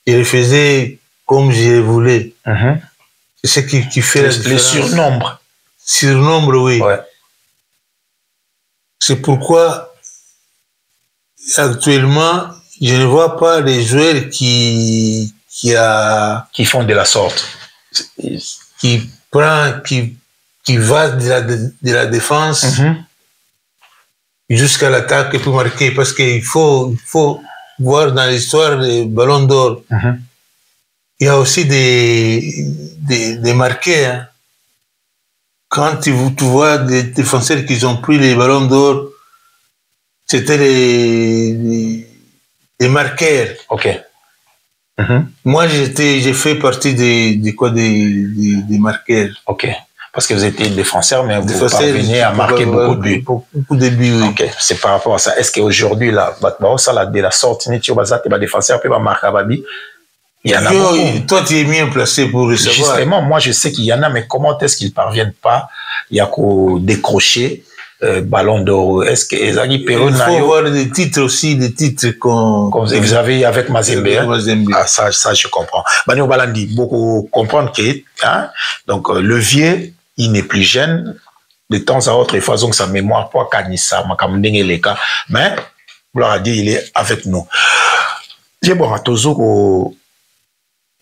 Et les faisait comme je voulais. C'est ce qui fait la différence. Les surnombres. Surnombre, oui. Ouais. C'est pourquoi actuellement, je ne vois pas les joueurs qui font de la sorte. Qui va de la défense jusqu'à l'attaque et puis marquer. Parce qu'il faut voir dans l'histoire des Ballons d'Or, il y a aussi des marqués. Hein. Quand tu vois des défenseurs qui ont pris les Ballons d'Or, c'était les marqueurs. Ok. Moi, j'ai fait partie des marqueurs. Ok. Parce que vous étiez défenseur, mais vous parvenez à marquer beaucoup de buts. Beaucoup de buts, oui. Ok. C'est par rapport à ça. Est-ce qu'aujourd'hui, là, de la sorte, tu es défenseur, tu vas marquer à il y en a beaucoup. Toi, tu es bien placé pour le savoir. Justement, moi, je sais qu'il y en a, mais comment est-ce qu'ils ne parviennent pas? Il y a qu'au décrocher Ballon d'Or. Est-ce que Ezagi Perron... Il faut voir des titres aussi, des titres comme vous avez avec Mazembe. Ah, ça, je comprends. Bani Balandi, beaucoup comprendre que, hein, donc, le vieux, il n'est plus jeune. De temps à autre, il faut que sa mémoire, pas Kanissa, Makamdenge Leka. Mais, gloire à Dieu, il est avec nous. J'ai bon, à Tozo,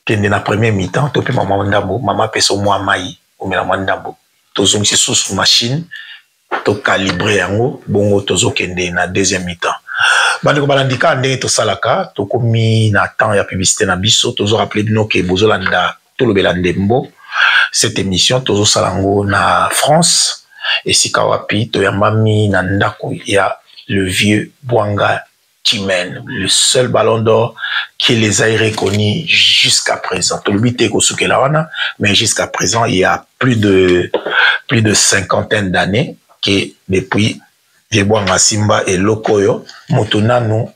qui est dans la première mi-temps, topi maman Ndambo, maman peso moi maï, ou mais la Ndambo. Tozo, c'est sous machine. To calibré yango bongo tozo kende na deuxième mi-temps bandeko balandika ndenge to salaka to komi na temps ya publicité na biso tozo rappeler bino ke bozolanda to lobela ndembo cette émission tozo salango na France et sikawapi to yambami na ndako ya le vieux Bwanga Chimène, le seul ballon d'or qui les a reconnus jusqu'à présent. To lobite ko sukela wana, mais jusqu'à présent il y a plus de cinquantaine d'années que depuis Viebwanga Simba et Lokoyo, Motonanu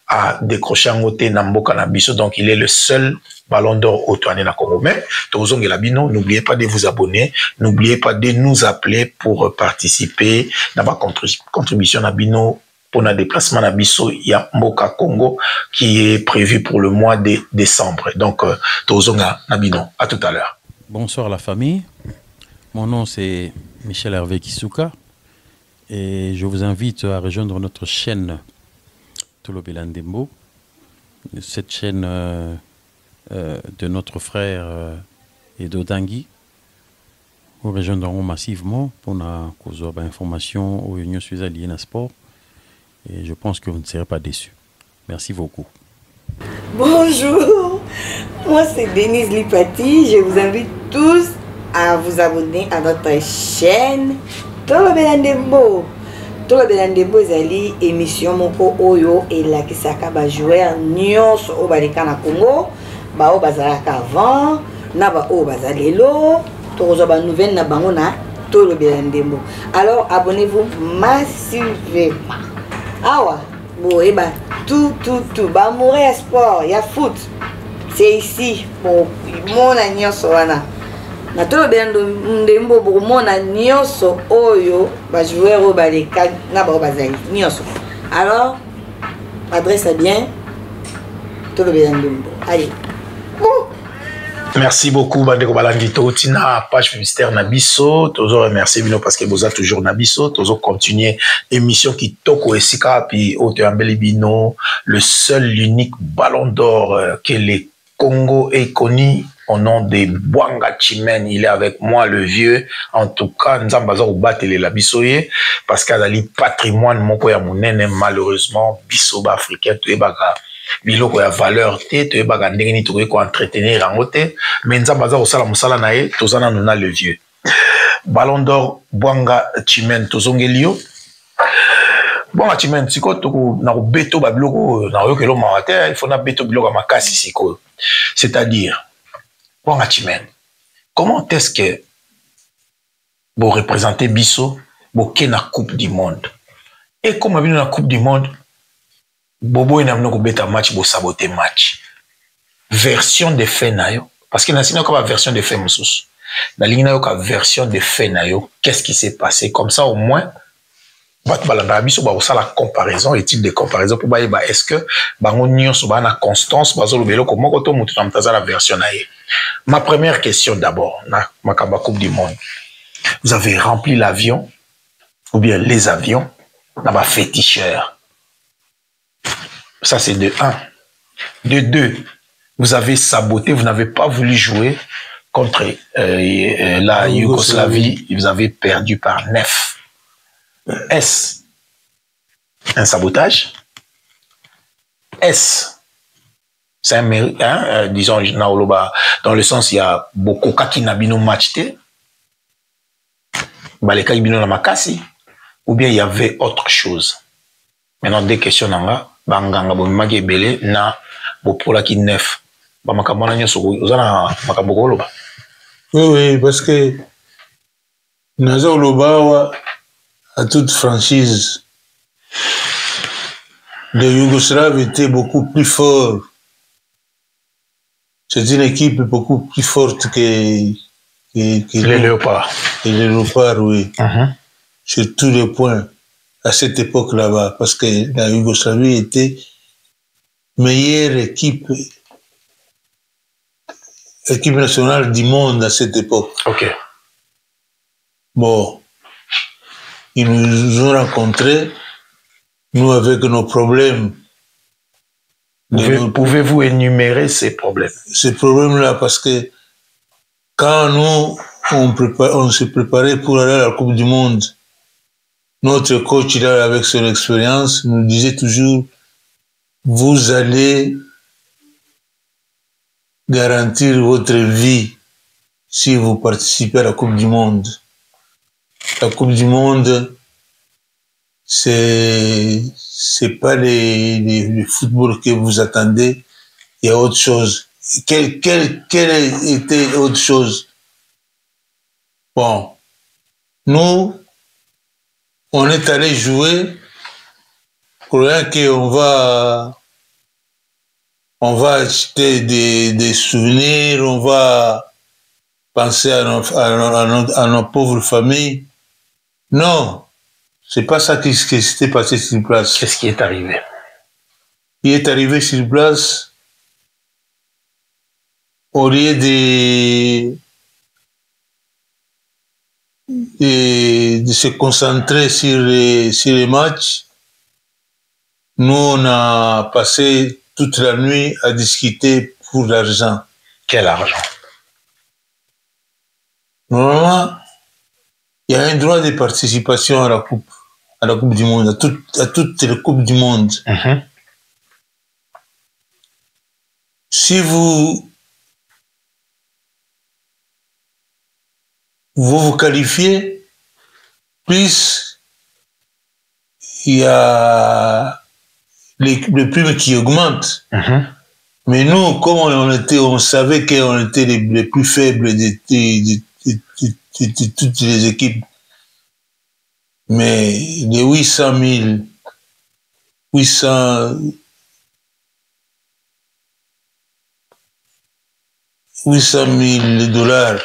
a décroché un côté Namboka Nabiso, donc il est le seul ballon d'or au tourné na Congo. Mais, n'oubliez pas de vous abonner, n'oubliez pas de nous appeler pour participer à ma contribution à Bino pour un déplacement à Biso, il y a Mboka Congo qui est prévu pour le mois de décembre. Donc, Tozonga Nabino, à tout à l'heure. Bonsoir la famille, mon nom c'est Michel Hervé Kisuka. Et je vous invite à rejoindre notre chaîne Tolobela Ndembo, cette chaîne de notre frère Edo Dangui. Nous rejoindrons massivement pour avoir des informations aux Unions Suisse Alliées à sport. Et je pense que vous ne serez pas déçus. Merci beaucoup. Bonjour, moi c'est Denise Lipati. Je vous invite tous à vous abonner à notre chaîne Tolobela Ndembo. Tolobela Ndembo ezali émission moko oyo elakisaka ba joueur nyonso o baleka na Congo, ba o bazalaka avant na ba o bazalelo, tozo ba nouvelle na bango na Tolobela Ndembo. Alors abonnez-vous massivement. Awa, bon et bah tout ba mourir sport, il y a foot. C'est ici pour mon nyonso wana. Na Tolobela Ndembo bomona nyonso oyo ba joueur o baleka na ba bazali nyonso. Alors adresse bien Tolobela Ndembo. Allez. Merci beaucoup Bandeko Balandito Tina page publicitaire Nabiso toujours remercier Bino parce que vous êtes toujours Nabiso toujours continuer émission qui toko esika puis Oteambeli Bino le seul l'unique ballon d'or que les Congo est connu au nom de Bwanga Chimène. Il est avec moi, le vieux. En tout cas, nous avons battu la bisoye parce qu'il y a le patrimoine, malheureusement, bisoba africain, tu es baga. Biloko ya valeur te, tu es baga ndengeni, tu es entretenir en côté. Mais nous avons aussi la musala nae, tous en a le vieux. Ballon d'or, Bwanga Chimène, tozongelio. Bwanga Chimène, siko, toko, na beto ba biloko, na yo kelo mawate, il faut na beto biloko makasi siko. C'est-à-dire, Bwanga Chimène, comment est-ce que vous représentez Bisso, vous êtes la Coupe du Monde? Et comme vous êtes la Coupe du Monde, Bobo n'a pas un match, vous sabotez match. Version de fait, parce que nous avons une version de fait, nous avons une version de fait, qu'est-ce qui s'est passé? Comme ça, au moins, la comparaison, est-il de comparaison pour est-ce que bango sur la constance comment la version. Ma première question d'abord, ma Coupe du Monde. Vous avez rempli l'avion ou bien les avions dans ma féticheur. Ça c'est de 1. De 2, vous avez saboté, vous n'avez pas voulu jouer contre la Yougoslavie, vous avez perdu par 9. Est-ce un sabotage? Est-ce c'est un mérite, hein, disons, dans le sens, il y a beaucoup qui n'a pas match, ou bien il y avait autre chose. Maintenant, deux questions, banganga bomimaki ebele na bopolaki 9. Bamakambo na nyonso oza na makambo koloba. Oui, parce que naza oloba à toute franchise, le Yougoslave était beaucoup plus fort. C'est une équipe beaucoup plus forte que les Léopards. Que les Léopards, oui. sur tous les points à cette époque là-bas, parce que la Yougoslavie était meilleure équipe nationale du monde à cette époque. Ok. Bon, ils nous ont rencontrés, nous avec nos problèmes. Pouvez-vous énumérer ces problèmes? Ces problèmes-là, parce que quand nous, on se préparait pour aller à la Coupe du Monde, notre coach, là, avec son expérience, nous disait toujours, vous allez garantir votre vie si vous participez à la Coupe du Monde. La Coupe du Monde, c'est pas le football que vous attendez, il y a autre chose. Quelle était autre chose? Bon, nous, on est allé jouer pour rien qu'on va acheter des souvenirs, on va penser à nos pauvres familles. Non, c'est pas ça qui s'était passé sur place. Qu'est-ce qui est arrivé? Il est arrivé sur place, au lieu de se concentrer sur les matchs, nous, on a passé toute la nuit à discuter pour l'argent. Quel argent? Normalement, il y a un droit de participation à la Coupe du Monde, à toutes les Coupes du Monde. Si vous qualifiez, plus il y a le prix qui augmente. Mais nous, comme on savait qu'on était les plus faibles de toutes les équipes. Mais les 800 000 dollars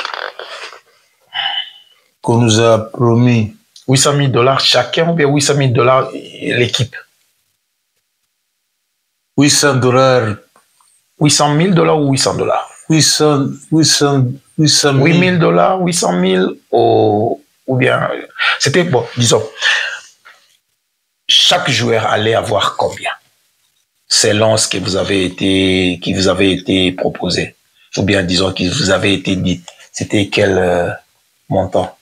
qu'on nous a promis. 800 000 dollars chacun ou bien 800 000 dollars l'équipe? 800 dollars. 800 000 dollars ou 800 dollars? 800 000. 8 000 dollars, 800 000 ou bien... C'était, bon, disons, chaque joueur allait avoir combien? Selon ce qui vous avait été proposé. Ou bien, disons, qui vous avait été dit. C'était quel montant?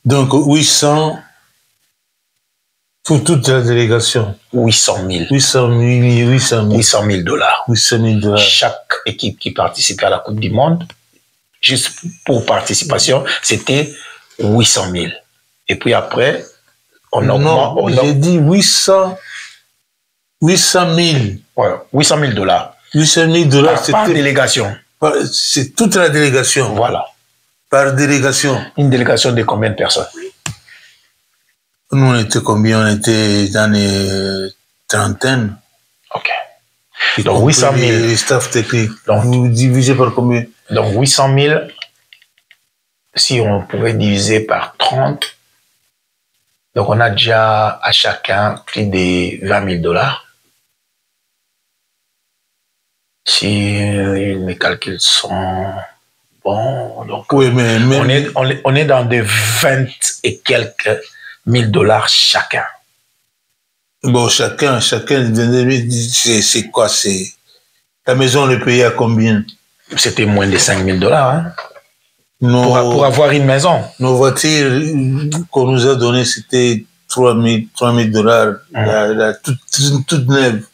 Donc, 800 pour toute la délégation. 800 000. 800 000 dollars. 800 000 dollars. Chaque équipe qui participait à la Coupe du Monde, juste pour participation, c'était 800 000. Et puis après, on augmente. Non, j'ai dit 800 000. Ouais, 800 000 dollars. 800 000 dollars, par délégation. C'est toute la délégation. Voilà. Par délégation. Une délégation de combien de personnes? Nous, on était combien? On était dans les trentaines. Ok. Donc 800 000. Les staff techniques. Donc, vous divisez par combien? Donc 800 000, si on pouvait diviser par 30, donc on a déjà à chacun plus de 20 000 dollars. Si mes calculs sont bons, donc oui, mais on est dans des 20 et quelques 1000 dollars chacun. Bon, chacun, c'est quoi? C'est la maison, on le payait à combien? C'était moins de 5 000 dollars. Hein? Pour avoir une maison. Nos voitures qu'on nous a données, c'était 3 000 dollars, toute neuve.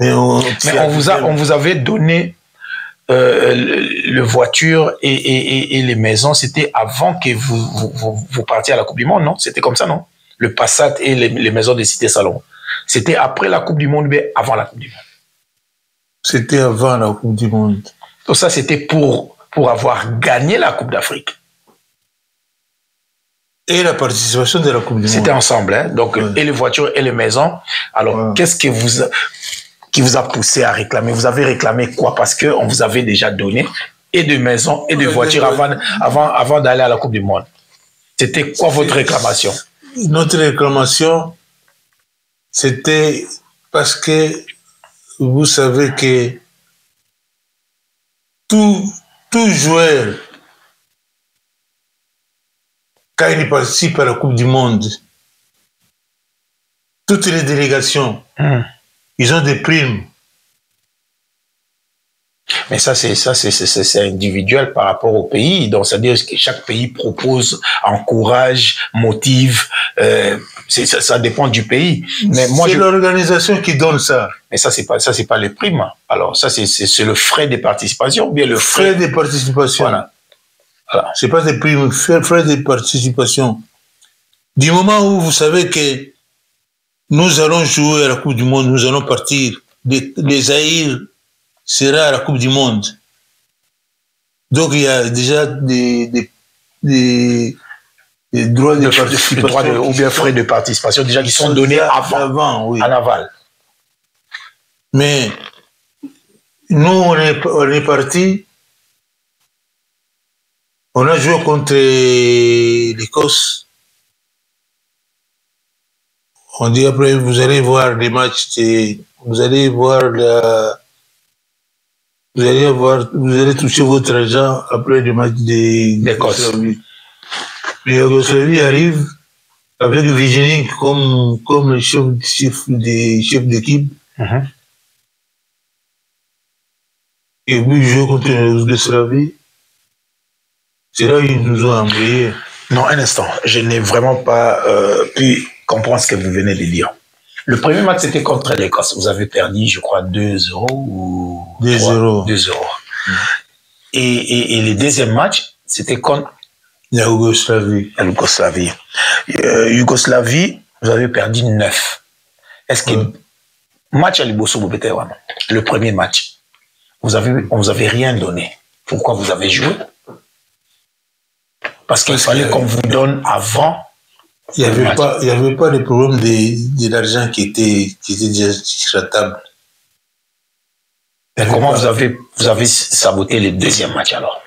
Mais on vous avait donné le voiture et les maisons, c'était avant que vous partiez à la Coupe du Monde, non? C'était comme ça, non? Le Passat et les maisons de Cité Salon. C'était après la Coupe du Monde, mais avant la Coupe du Monde. C'était avant la Coupe du Monde. Donc ça, c'était pour avoir gagné la Coupe d'Afrique. Et la participation de la Coupe du Monde. C'était ensemble, hein? Donc, et les voitures et les maisons. Alors, qu'est-ce qui vous a poussé à réclamer? Vous avez réclamé quoi? Parce qu'on vous avait déjà donné et de maisons et de voitures avant d'aller à la Coupe du Monde. C'était quoi votre réclamation? Notre réclamation, c'était parce que vous savez que tout joueur, quand il participe à la Coupe du Monde, toutes les délégations, ils ont des primes. Mais ça, c'est individuel par rapport au pays. Donc, c'est-à-dire que chaque pays propose, encourage, motive. Ça dépend du pays. Mais moi, c'est l'organisation qui donne ça. Mais ça, c'est pas les primes. Alors, ça, c'est le frais de participation ou bien le frais de participation. Voilà. C'est pas des primes, frais de participation. Du moment où vous savez que nous allons jouer à la Coupe du Monde, nous allons partir, les Zaïre sera à la Coupe du Monde. Donc il y a déjà des droits de participation. Ou bien frais de participation déjà qui sont donnés avant oui. En aval. Mais nous, on est parti. On a joué contre l'Écosse. On dit après, vous allez voir les matchs, vous allez toucher votre argent après le match d'Écosse. Mais Yougoslavie arrive avec Vigenin comme le chef d'équipe. Et puis jouer contre Yougoslavie. C'est là qu'ils nous ont embrayés. Non, un instant. Je n'ai vraiment pas pu comprendre ce que vous venez de dire. Le premier match, c'était contre l'Écosse. Vous avez perdu, je crois, 2-0 ou 2-0. 2-0. Et le deuxième match, c'était contre la Yougoslavie. Yougoslavie, vous avez perdu 9. Est-ce que match à Liboso, le premier match, on vous avait rien donné. Pourquoi vous avez joué? Parce qu'il fallait qu'on vous donne avant. Il n'y avait pas de problème de l'argent qui était déjà sur la table. Et comment vous avez saboté le deuxième match alors?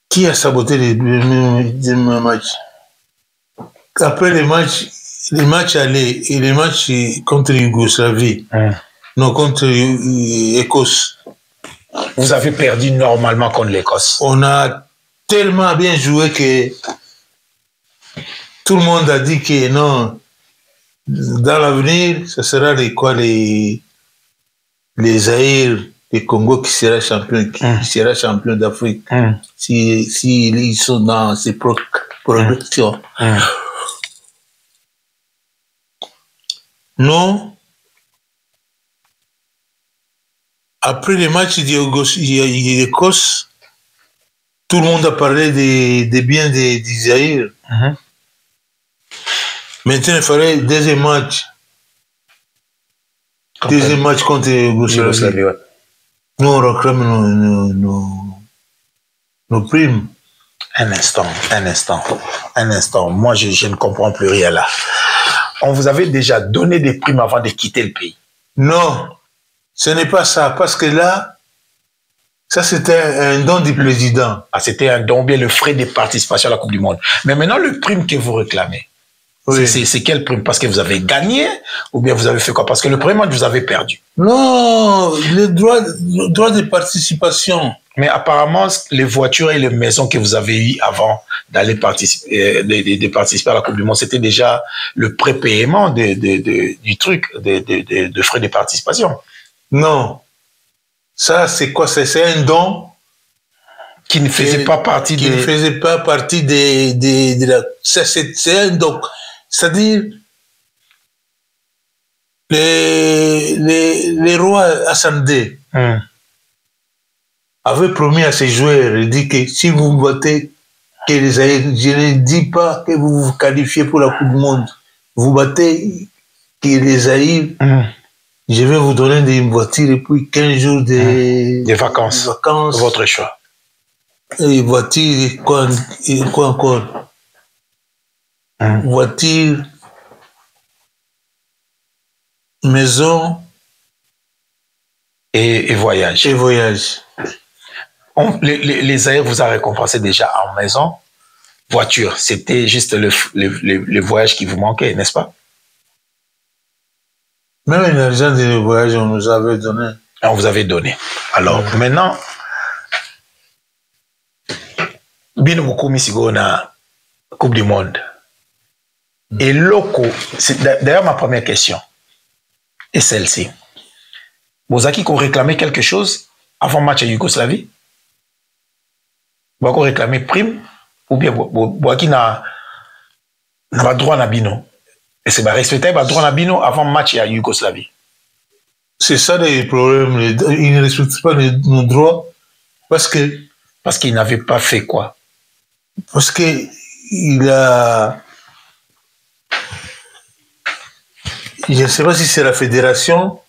Qui a saboté le deuxième match? Après les matchs allés et les matchs contre Yougoslavie, non, contre l'Écosse. Vous avez perdu normalement contre l'Écosse. On a tellement bien joué que tout le monde a dit que non, dans l'avenir, ce sera les Zaïre, les Congo qui sera champion d'Afrique. Si ils sont dans ces progressions. Non. Après les matchs d'Écosse, tout le monde a parlé des biens d'Isaïr. Maintenant, il fallait deuxième match. Deuxième match contre Yougoslavie. Nous, on réclame nos primes. Un instant. Moi, je ne comprends plus rien là. On vous avait déjà donné des primes avant de quitter le pays. Non, ce n'est pas ça. Parce que là, ça, c'était un don du président. Ah, c'était un don, bien le frais de participation à la Coupe du Monde. Mais maintenant, le prime que vous réclamez, oui. C'est quel prime? Parce que vous avez gagné ou bien vous avez fait quoi? Parce que le premier match, vous avez perdu. Non, le droit de participation. Mais apparemment, les voitures et les maisons que vous avez eues avant d'aller participer, de participer à la Coupe du Monde, c'était déjà le prépaiement du truc, de frais de participation. Non. Ça, c'est quoi? C'est un don qui ne faisait pas partie de la... C'est un don. C'est-à-dire, les rois Assamdé avaient promis à ses joueurs, il dit que si vous battez, je ne dis pas que vous vous qualifiez pour la Coupe du Monde, vous battez que les Zaïre, je vais vous donner des voitures et puis 15 jours de vacances. Votre choix. Et voitures, quoi encore? Voiture, maison et voyage. Les Les Zaïre vous a récompensé déjà en maison voiture, c'était juste le voyage qui vous manquait, n'est-ce pas? Même l'argent de voyage, on nous avait donné. On vous avait donné. Alors, maintenant, Bino Mukumi Sigo na Coupe du Monde. Et Loco, c'est d'ailleurs ma première question. Et celle-ci. Bozaki qu'on réclamait quelque chose avant le match à Yougoslavie? Vous avez réclamé prime? Ou bien Bozaki n'a pas droit à Bino? Et c'est respecter le droit à Bino avant le match à Yougoslavie? C'est ça le problème. Ils ne respectent pas nos droits parce qu'il n'avait pas fait quoi? Parce qu'il a... Je ne sais pas si c'est la fédération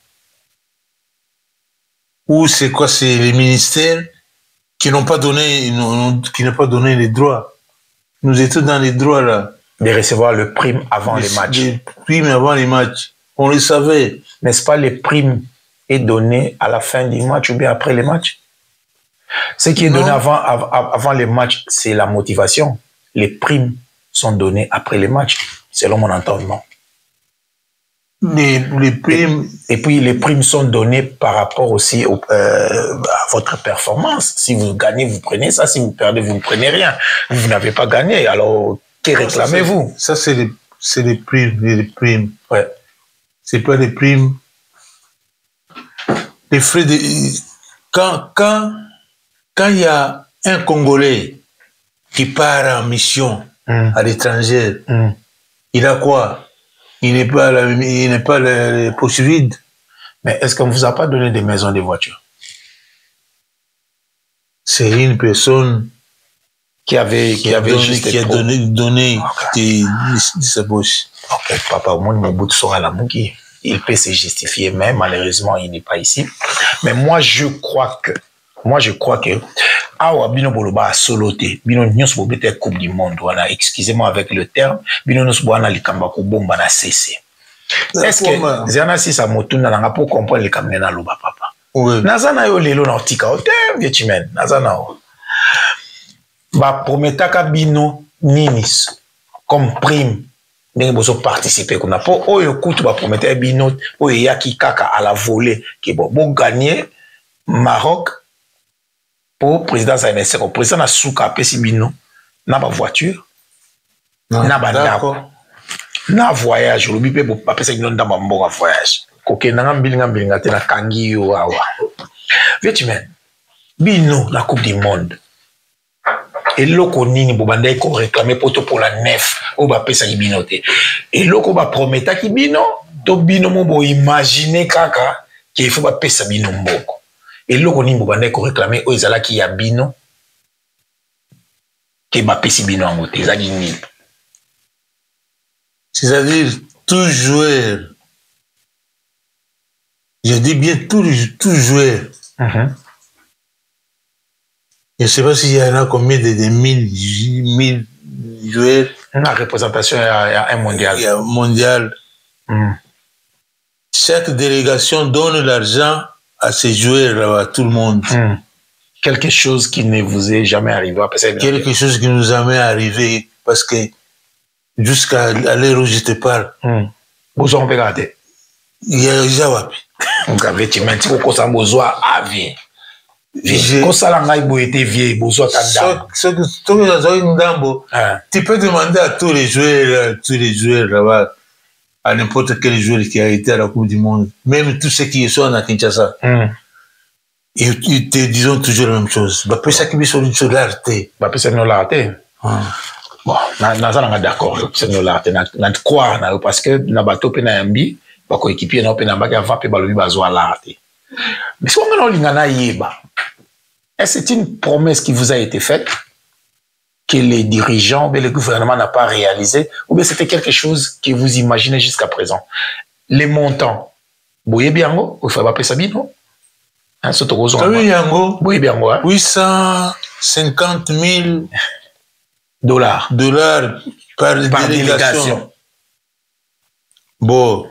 ou c'est quoi, c'est les ministères qui n'ont pas donné, les droits. Nous étions dans les droits là. De recevoir le prime avant les matchs. Les primes avant les matchs. On le savait. N'est-ce pas, les primes est donné à la fin du match ou bien après les matchs? Ce qui est donné avant les matchs, c'est la motivation. Les primes sont données après les matchs, selon mon entendement. Les primes... Et puis, les primes sont données par rapport aussi à votre performance. Si vous gagnez, vous prenez ça. Si vous perdez, vous ne prenez rien. Vous n'avez pas gagné. Alors, que réclamez-vous? Ça, c'est les primes. Les primes. Ouais. C'est pas les primes. Les frais de... Quand il y a un Congolais qui part en mission à l'étranger, il a quoi? Il n'est pas les poches vides. Mais est-ce qu'on ne vous a pas donné des maisons, des voitures? C'est une personne qui avait donné de sa poche. Ok, papa, au moins, Mobutu sera la Mugi. Il peut se justifier, mais malheureusement, il n'est pas ici. Mais moi, je crois que Awa bino boloba a soloté, bino nyos bo bete Coupe du Monde, voilà, excusez-moi avec le terme, bino nyos bo ana likamba ko bomba na cessé. Est-ce que Zana si sa motuna na pour comprendre les kamena na loba papa? Oui. Nazana yo lelo na tika hotel viechimen, nazana o. Ba prometaka bino ninis comme prime. Ndenge bozo participer kuna po oyo kutu ba prometaka bino oyo yaki kaka à la volée que bon gagner Maroc pour président Zaïnese, le président na souka pesi bino na ba voiture na ba ndako na voyage le bipe bo papesa bino ndamba mboka voyage koke na mbilinga te na kangi yo awa viechimen bino la Coupe du Monde et loko nini bo bandai ko réclamer poto pour la nef o ba pesa bino te et loko ba prometa ki bino to bino mo bo imaginer kaka ki il faut ba pesa bino mboko. Et là, on a réclamé aux Izala qui y a bino, qui m'a payé bino en moté. C'est-à-dire, tout joueur, je dis bien tout joueur. Je ne sais pas s'il y en a combien de 1000 joueurs. La représentation, il y a un mondial. Il y a un mondial. Chaque délégation donne l'argent à ces joueurs, à tout le monde. Quelque chose qui ne vous est jamais arrivé. Quelque chose qui nous est jamais arrivé parce que jusqu'à l'heure où je te parle. Vous en regardez. Il y a déjà wapi. Donc avec tu m'as dit qu'on s'en besoin à vie. Quand ça l'a été vieux, besoin d'andambo. Tu peux demander à tous les joueurs là-bas. À n'importe quel joueur qui a été à la Coupe du Monde, même tous ceux qui sont à Kinshasa, ils te disent toujours la même chose. Après ça, qui sont une chose l'arté. Après ça, nous l'arté. Bon, nous d'accord. C'est nous l'arté. Nous croire parce que na bateau penambi, ba coéquipier na penamba qui va pe balobi bazwa l'arté. Mais si on a lingana yeba, est-ce que c'est une promesse qui vous a été faite? Que les dirigeants ou le gouvernement n'a pas réalisé, ou bien c'était quelque chose que vous imaginez jusqu'à présent. Les montants, boye biango, il faut pas savoir non? Hein, c'est trop zone. Oui, biango. Boye biango. 850 000 dollars par délégation. Bon,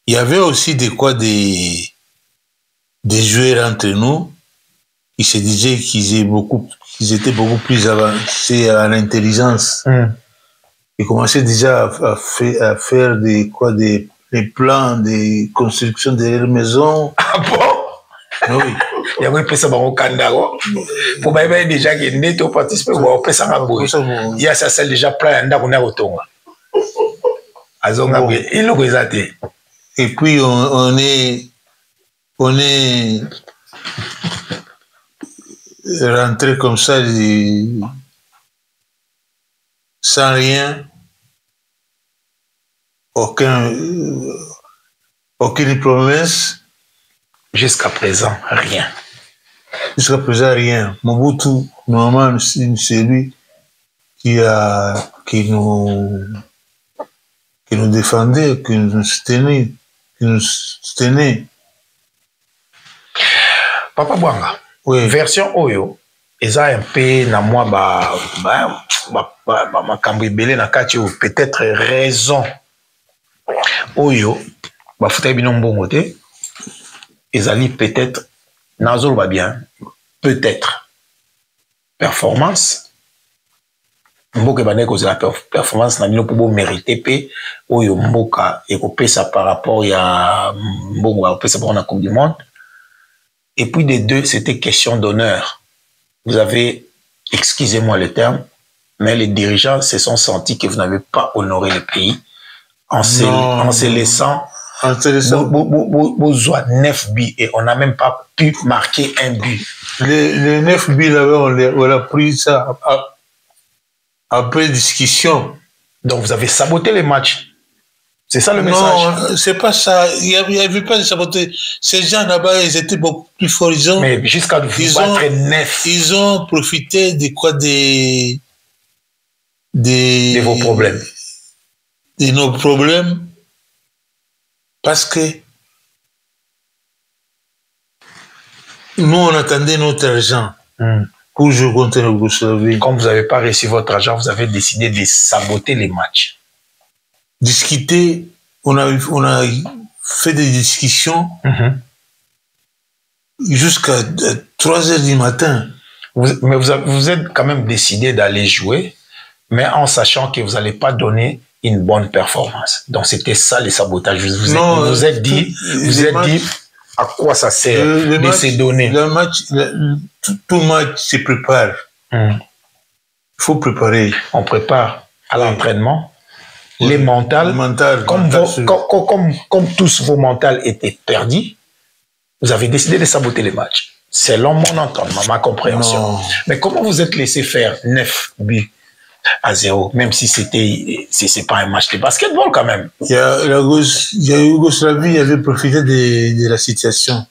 il y avait aussi des joueurs entre nous il se disait qu'ils étaient beaucoup plus avancés en intelligence. Ils commençaient déjà à faire des plans de construction de leur maison. Ah bon? Oui. Il y a ça au Canada. Pour moi, déjà que net au participer au ça il y a ça celle déjà plein d'ako na otonga. Azonga il le présenté. Et puis on est rentré comme ça sans rien, aucune promesse. Jusqu'à présent, rien. Jusqu'à présent, rien. Mobutu, normalement, c'est lui qui nous défendait, qui nous soutenait. Papa Bwanga, oui. Version Oyo, ils ont un peu, na moi, peut-être raison. Oyo, fouta binom bongote. Ils allaient peut-être, Nazol va bien, peut-être, performance. Mboka bane cause la performance na bino pour mériter pe oyo mboka et couper ça par rapport à mboka couper ça pour la Coupe du Monde. Et puis des deux, c'était question d'honneur. Vous avez, excusez-moi le terme, mais les dirigeants se sont sentis que vous n'avez pas honoré le pays en se laissant. Besoin 9 buts et on n'a même pas pu marquer un but. Les 9 buts là-bas, on a pris ça après discussion. Donc vous avez saboté les matchs. C'est ça le message? Non, c'est pas ça. Il n'y avait pas de saboter. Ces gens là-bas, ils étaient beaucoup plus forts. Mais jusqu'à vous battre 9. Ils ont profité de quoi de vos problèmes. De nos problèmes. Parce que nous, on attendait notre argent pour jouer contre le Yougoslavie. Comme vous n'avez pas reçu votre argent, vous avez décidé de saboter les matchs. Discuter, on a fait des discussions jusqu'à 3 heures du matin. Mais vous êtes quand même décidé d'aller jouer, mais en sachant que vous n'allez pas donner une bonne performance. Donc c'était ça les sabotages. Vous êtes dit à quoi ça sert de se donner. Tout match se prépare. Il faut préparer. On prépare à l'entraînement. Les mentales, comme tous vos mentales étaient perdus, vous avez décidé de saboter les matchs. Selon mon entendement, ma compréhension. Non. Mais comment vous êtes laissé faire 9 buts à 0, même si c'est pas un match de basketball quand même? Il y a Yougoslavie avait profité de la situation.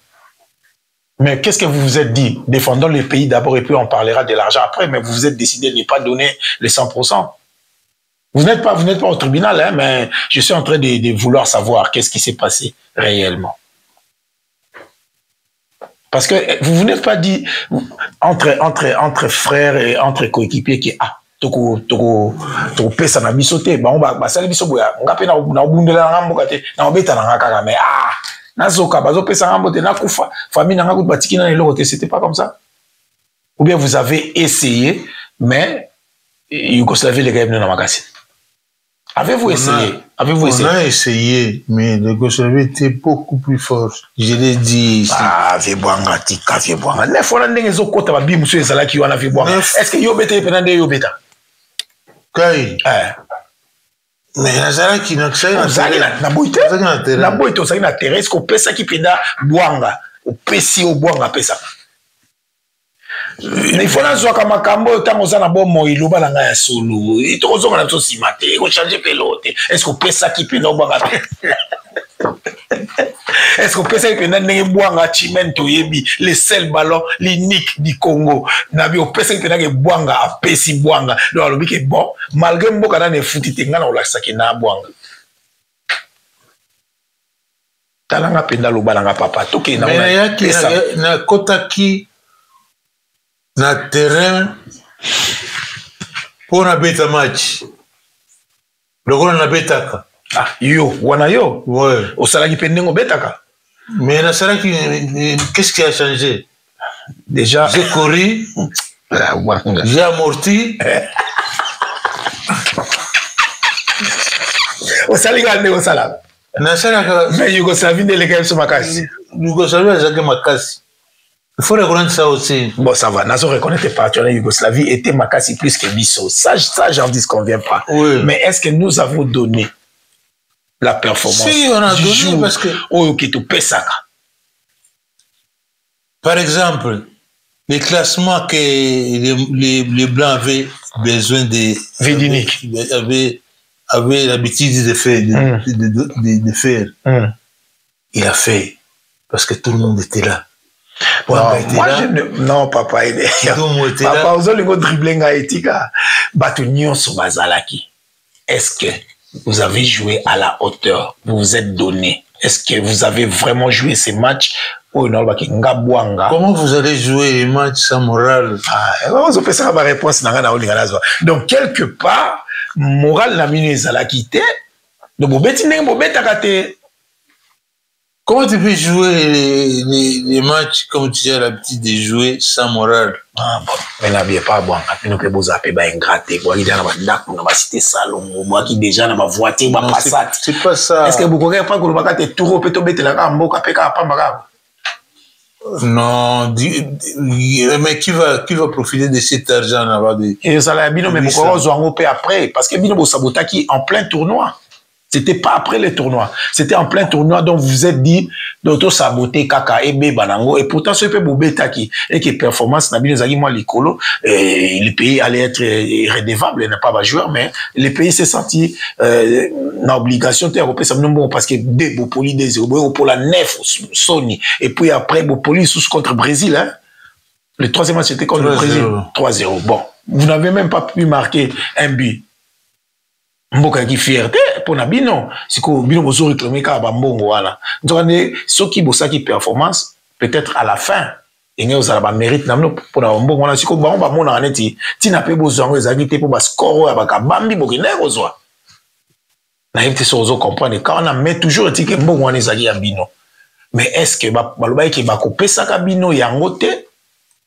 Mais qu'est-ce que vous vous êtes dit? Défendons le pays d'abord et puis on parlera de l'argent après, mais vous vous êtes décidé de ne pas donner les 100%. Vous n'êtes pas au tribunal, hein, mais je suis en train de vouloir savoir qu'est-ce qui s'est passé réellement. Parce que vous n'êtes pas dit entre frères et entre coéquipiers qui toko pesa na bisote ba on ba sala biso boya ngape na obundela nga mboka te na obeta na nga kaka mais nazoka bazo pesa nga mbote na kufa famille na nga kuti batiki na eloko te, c'était pas comme ça? Ou bien vous avez essayé mais Yougoslavie les gars na makasi? Avez-vous essayé? On a essayé, mais le Yougoslavie était beaucoup plus fort. Je l'ai dit ici. Viebwanga tika Viebwanga. Nef wana ndenge zo kota ba bi musu ezalaki wana Viebwanga. Est-ce que yobeta penande yobeta? Kai. Mais nazalaki na ksai na boite. Na boite osaki na terrain, est-ce que pesa ki penda Bwanga? Opesi o Bwanga pesa. Il faut que soit makambo tant aux ana bon moi iloba la ngaya solo et to kozonga na so simate ko changer pelote. Est-ce que pesa ki penda Bwanga? Est-ce que pesa ki penda ndenge Bwanga chimento yebi les seuls ballons l'unique du Congo na bi pesa ki penda ke Bwanga apesi Bwanga donc alobi ke bon malgré mboka na ne futi te ngana olakisa ke na Bwanga talanga penda lobalanga papa toke na kotaki na terrain pour na beta match. Lokola na betaka. Yo, wana yo. Ouais. Au salaki pendengo betaka. Mais na salaki, qu'est-ce qui a changé? Déjà. J'ai couru. J'ai amorti. Osalinga nde osala. Mais Yougoslavie n'est les sur Makassi. Yougoslavie a jamais Makassi. Il faut reconnaître ça aussi. Bon, ça va. Nazo reconnaît que partenaires Yougoslavie était Makassi plus que Bisso. Ça j'en disconviens pas. Oui. Mais est-ce que nous avons donné la performance? Si, on a donné parce que. Par exemple, les classements que les Blancs avaient besoin de. Védinique. Avait l'habitude de faire. De faire. Il a fait. Parce que tout le monde était là. Non, papa, papa, vous avez dribbling à Etika. Est-ce que vous avez joué à la hauteur? Vous vous êtes donné? Est-ce que vous avez vraiment joué ces matchs? Comment vous allez jouer les matchs sans morale? Donc, quelque part, morale n'a mis à quitté. Comment tu peux jouer les matchs comme tu as l'habitude de jouer sans morale? Ah bon, mais n'habillez pas bon. Après nous que vous appelez bah ingraté, quoi. Il y a dans cité salon, moi qui déjà dans ma voiture, ma Passat. C'est pas ça. Est-ce que vous connaissez pas que vous avez tout peut tomber la gambo, kapeka pas maga? Non, mais qui va profiter de cet argent là-bas? Et ça l'a bino mais pourquoi on zoango après? Parce que bino bo sabotaki en plein tournoi. C'était pas après le tournoi. C'était en plein tournoi dont vous vous êtes dit d'auto saboter kaka ebe banango et pourtant ce peu bobetaki et que performance n'a bien zagi moi l'écolo et le pays allait être irrédevable, il n'a pas de joueur mais le pays s'est senti dans obligation de repérer ça bon parce que des Bopoli des 0 pour la 9 Sony et puis après Bopoli sous contre Brésil hein. Le troisième match c'était contre le Brésil 3-0. Bon, vous n'avez même pas pu marquer un but. Mboka qui fierté pour Nabino c'est que bino bozo réclamer ka ba mbongo wala donc ceux qui bossa qui performance peut-être à la fin et nous allons mérite namno pour na mbongo wala siko ba ba mona neti tina pe bozo ngo ezagité pour ba score ya ba kabambi bokine kozwa na yete sozo comprendre quand on a met toujours dit que mbongo wana ezagi ya bino mais est-ce que ba loba ki ba kopesa ka bino yango te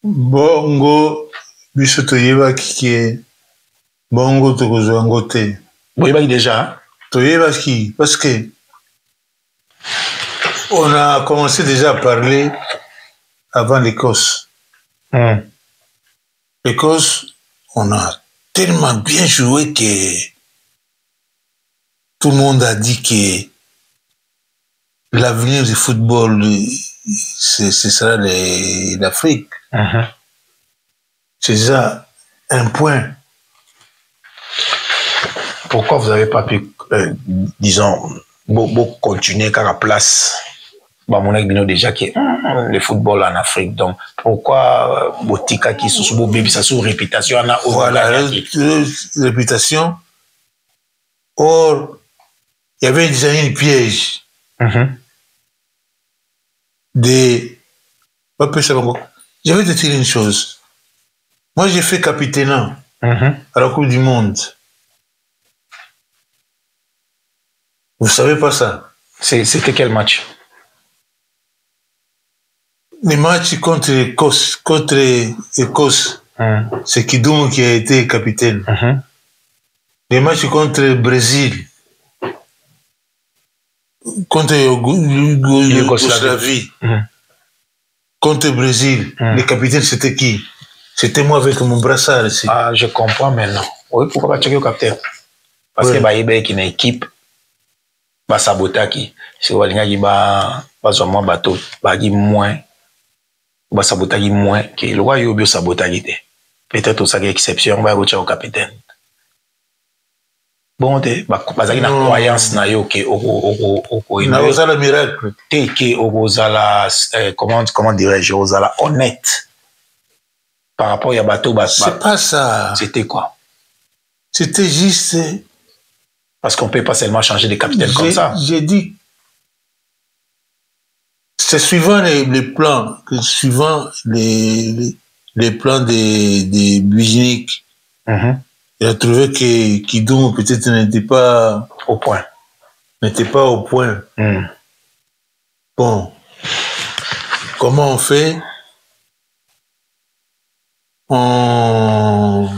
bongo biso to yeba ki bongo to kozwa ngote. Oui, déjà. Parce que on a commencé déjà à parler avant l'Écosse. L'Écosse, on a tellement bien joué que tout le monde a dit que l'avenir du football, ce sera l'Afrique. C'est ça un point. Pourquoi vous n'avez pas pu, disons, continuer à la place mon bino déjà que le football en Afrique. Donc, pourquoi Botika qui sous baby ça sous réputation en a voilà, réputation. Or, il y avait déjà une piège. Je vais te dire une chose. Moi, j'ai fait capitaine à la Coupe du Monde. Vous savez pas ça? C'était quel match? Les matchs contre Écosse, c'est Kidoum qui a été capitaine. Les matchs contre le Brésil, contre Yougoslavie, contre le Brésil, le capitaine c'était qui? C'était moi avec mon brassard ici. Ah, je comprends maintenant. Oui, pourquoi pas checker le capitaine? Parce que il y a une équipe. Ba sabotaki c'est walinga qui ba moins bateau ba qui moins ba sabotaki moins que le roi yo bio sabotaki te peut-être ça exception ba rocha au capitaine bon te ba zaki na croyance na yo que oko na ozala miracle te que ozala comment dirais-je ozala honnête par rapport à bateau ba c'est pas ça c'était quoi c'était juste. Parce qu'on ne peut pas seulement changer de capitaine comme ça. J'ai dit, c'est suivant les plans, suivant les plans des Bujnik. Il a trouvé que Kidoum peut-être n'était pas au point. Bon, comment on fait? on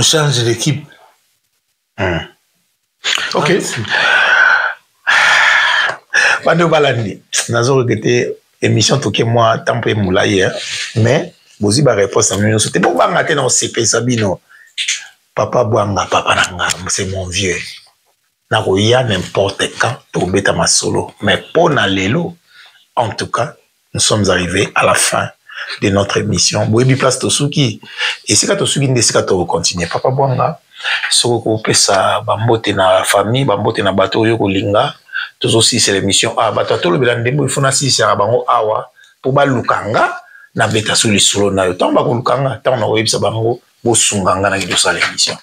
change l'équipe. Ok. Bando balandi. Nazo regretté émission toke moi tant peu moulaye mais bozi ba réponse à nous c'était bon ba ngaté dans CP Sabino. Papa Bwanga papa nanga c'est mon vieux. Na koya n'importe quand pour beta ma solo mais pour na lelo en tout cas nous sommes arrivés à la fin de notre émission. Boyebi place Tosuki et c'est quand Tosuki ndesika to continuer papa Bwanga soko ko pesa bambote na famille bambote na bato yo kolinga tous aussi c'est l'émission ah bato to le belandembo il faut na si ça bango awa pour ba lukanga na beta suli solo na yo tant ba ko lukanga tant na oyebisa bango bo sunganga na kidosa l'émission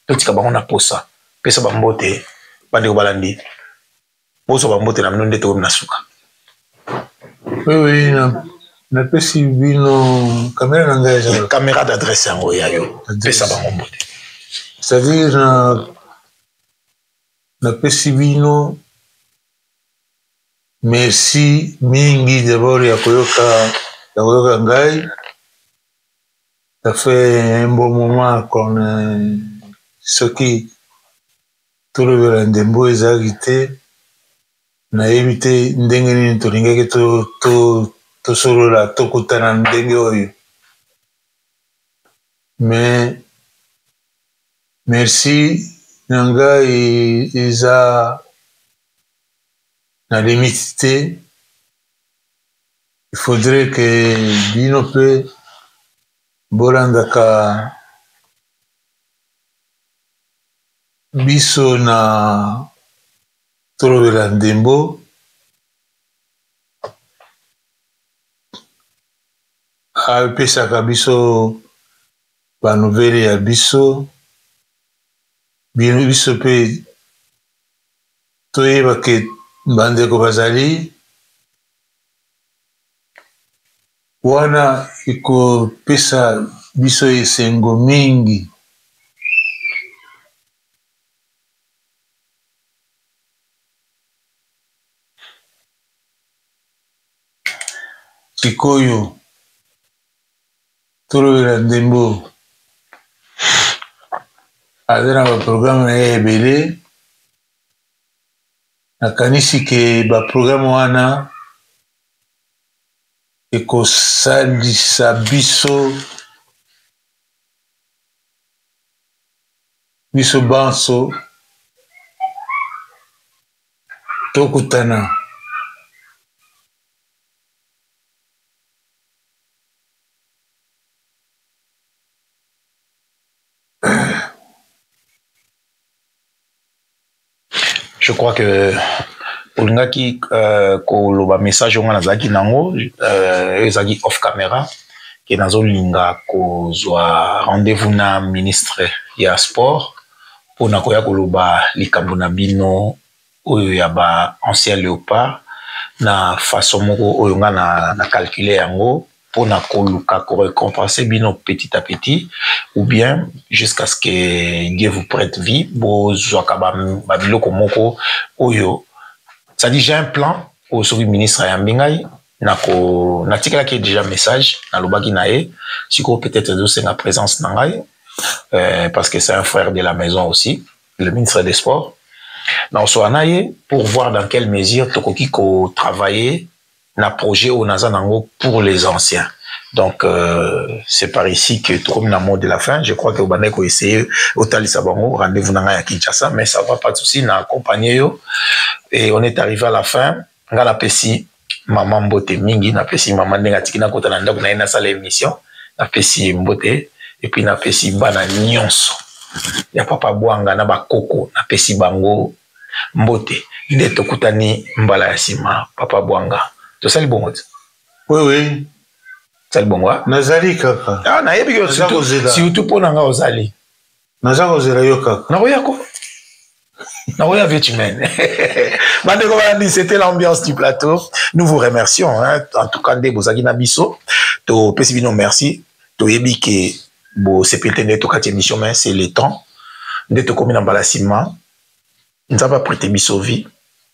to tika bango na posa pesa bambote bande ko balandi bo so bambote na mnonde to na suka. Oui na pesi bino caméra na ngai caméra d'adresse yango ya yo pesa bango mbote. C'est-à-dire na pesi bino merci mingi d'abord ya koyoka ngai. Ça fait un bon moment qu'on ce qui tout le Belandembo ezalaki te nayebi te ndenge nini tolingaki tosolola tokutana ndenge oyo mais merci na ngai eza na limite te. Il faudrait que bino mpe bolandaka biso na tolobela ndembo apesaka biso banouvele ya biso mpe toyeba ke bandeko bazali wana ekopesa biso esengo mingi. Sikoyo tolobela ndembo aza na baprograme na ye ebele nakanisi ke baprograme wana ekosalisa biso banso tokutana Je crois que pour ngaki ko message on nazaki nango ezaki off camera ke nazo linga ko zwa rendez-vous na ministre ya sport pour na koya koloba likambo na bino oyo ya ba ancien léopard na façon moko oyo nga na calculer yango pour na koluka ko récompenser bino petit à petit ou bien jusqu'à ce que Dieu vous prête vie bo zwaka ba biloko moko oyo. Ça dit j'ai un plan au sur ministre ya mbingai nako natikala ki déjà message na lobaki nae siko peut-être de la présence nangai parce que c'est un frère de la maison aussi le ministre des sports na so anaye pour voir dans quelle mesure tokoki ko travailler na projet au nazanango pour les anciens. Donc c'est par ici que tout na mot de la fin je crois que vous ko essayer au Talisabango rendez-vous nanga ya Kinshasa mais ça va pas de souci na accompagner yo et on est arrivé à la fin ngala pesi maman mbote mingi na pesi maman ndenga tikina kota na ndako na salle émission na pesi mbote et puis na pesi bana nyonso ya papa Bwanga na bakoko na pesi bango mbote nde tokutani mbala ya sima papa Bwanga to sali bongo. Oui sali bongo nazali kaka ah na yebi yo surtout pour nanga ozali naza kozela yo kaka na oyako na oya vetimen bandeko balandi c'était l'ambiance du plateau. Nous vous remercions en tout cas nde bozaki na biso to pesi bino merci to yebi ke bo sepete nde to kati émission mais c'est le temps nde to komi na balasima nzaba prêter biso vie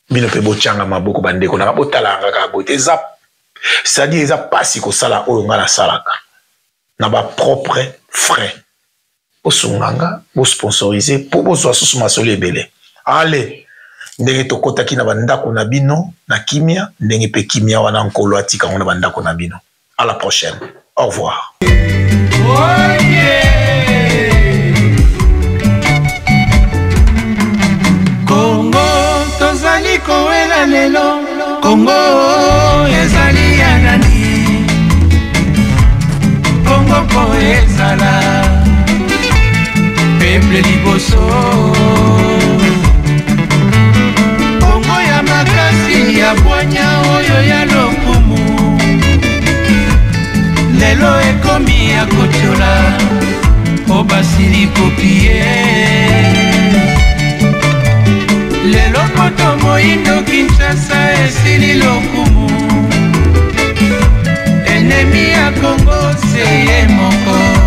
bino pe bochanga maboko bandeko na botala ngaka bote eza c'est-à-dire eza pasi ko sala oyo ngala salaka na ba propre frais osunganga bo sponsoriser pour bozo asusu masolo ebele allez ndenge tokotaki na bandako na bino na kimia ndenge pe kimia wana nkolo atika ngona bandako na bino à la prochaine au revoir. Oh yeah. Congo tozali koela lelo Congo ezali ya nani Congo po ezala peuple liboso Congo ya makasi ya bwanya oyo ya lokumu lelo ekomi ya kotiola po basili kopie lelo moto moindo Kinshasa esili lokumu enemi ya Congo seye moko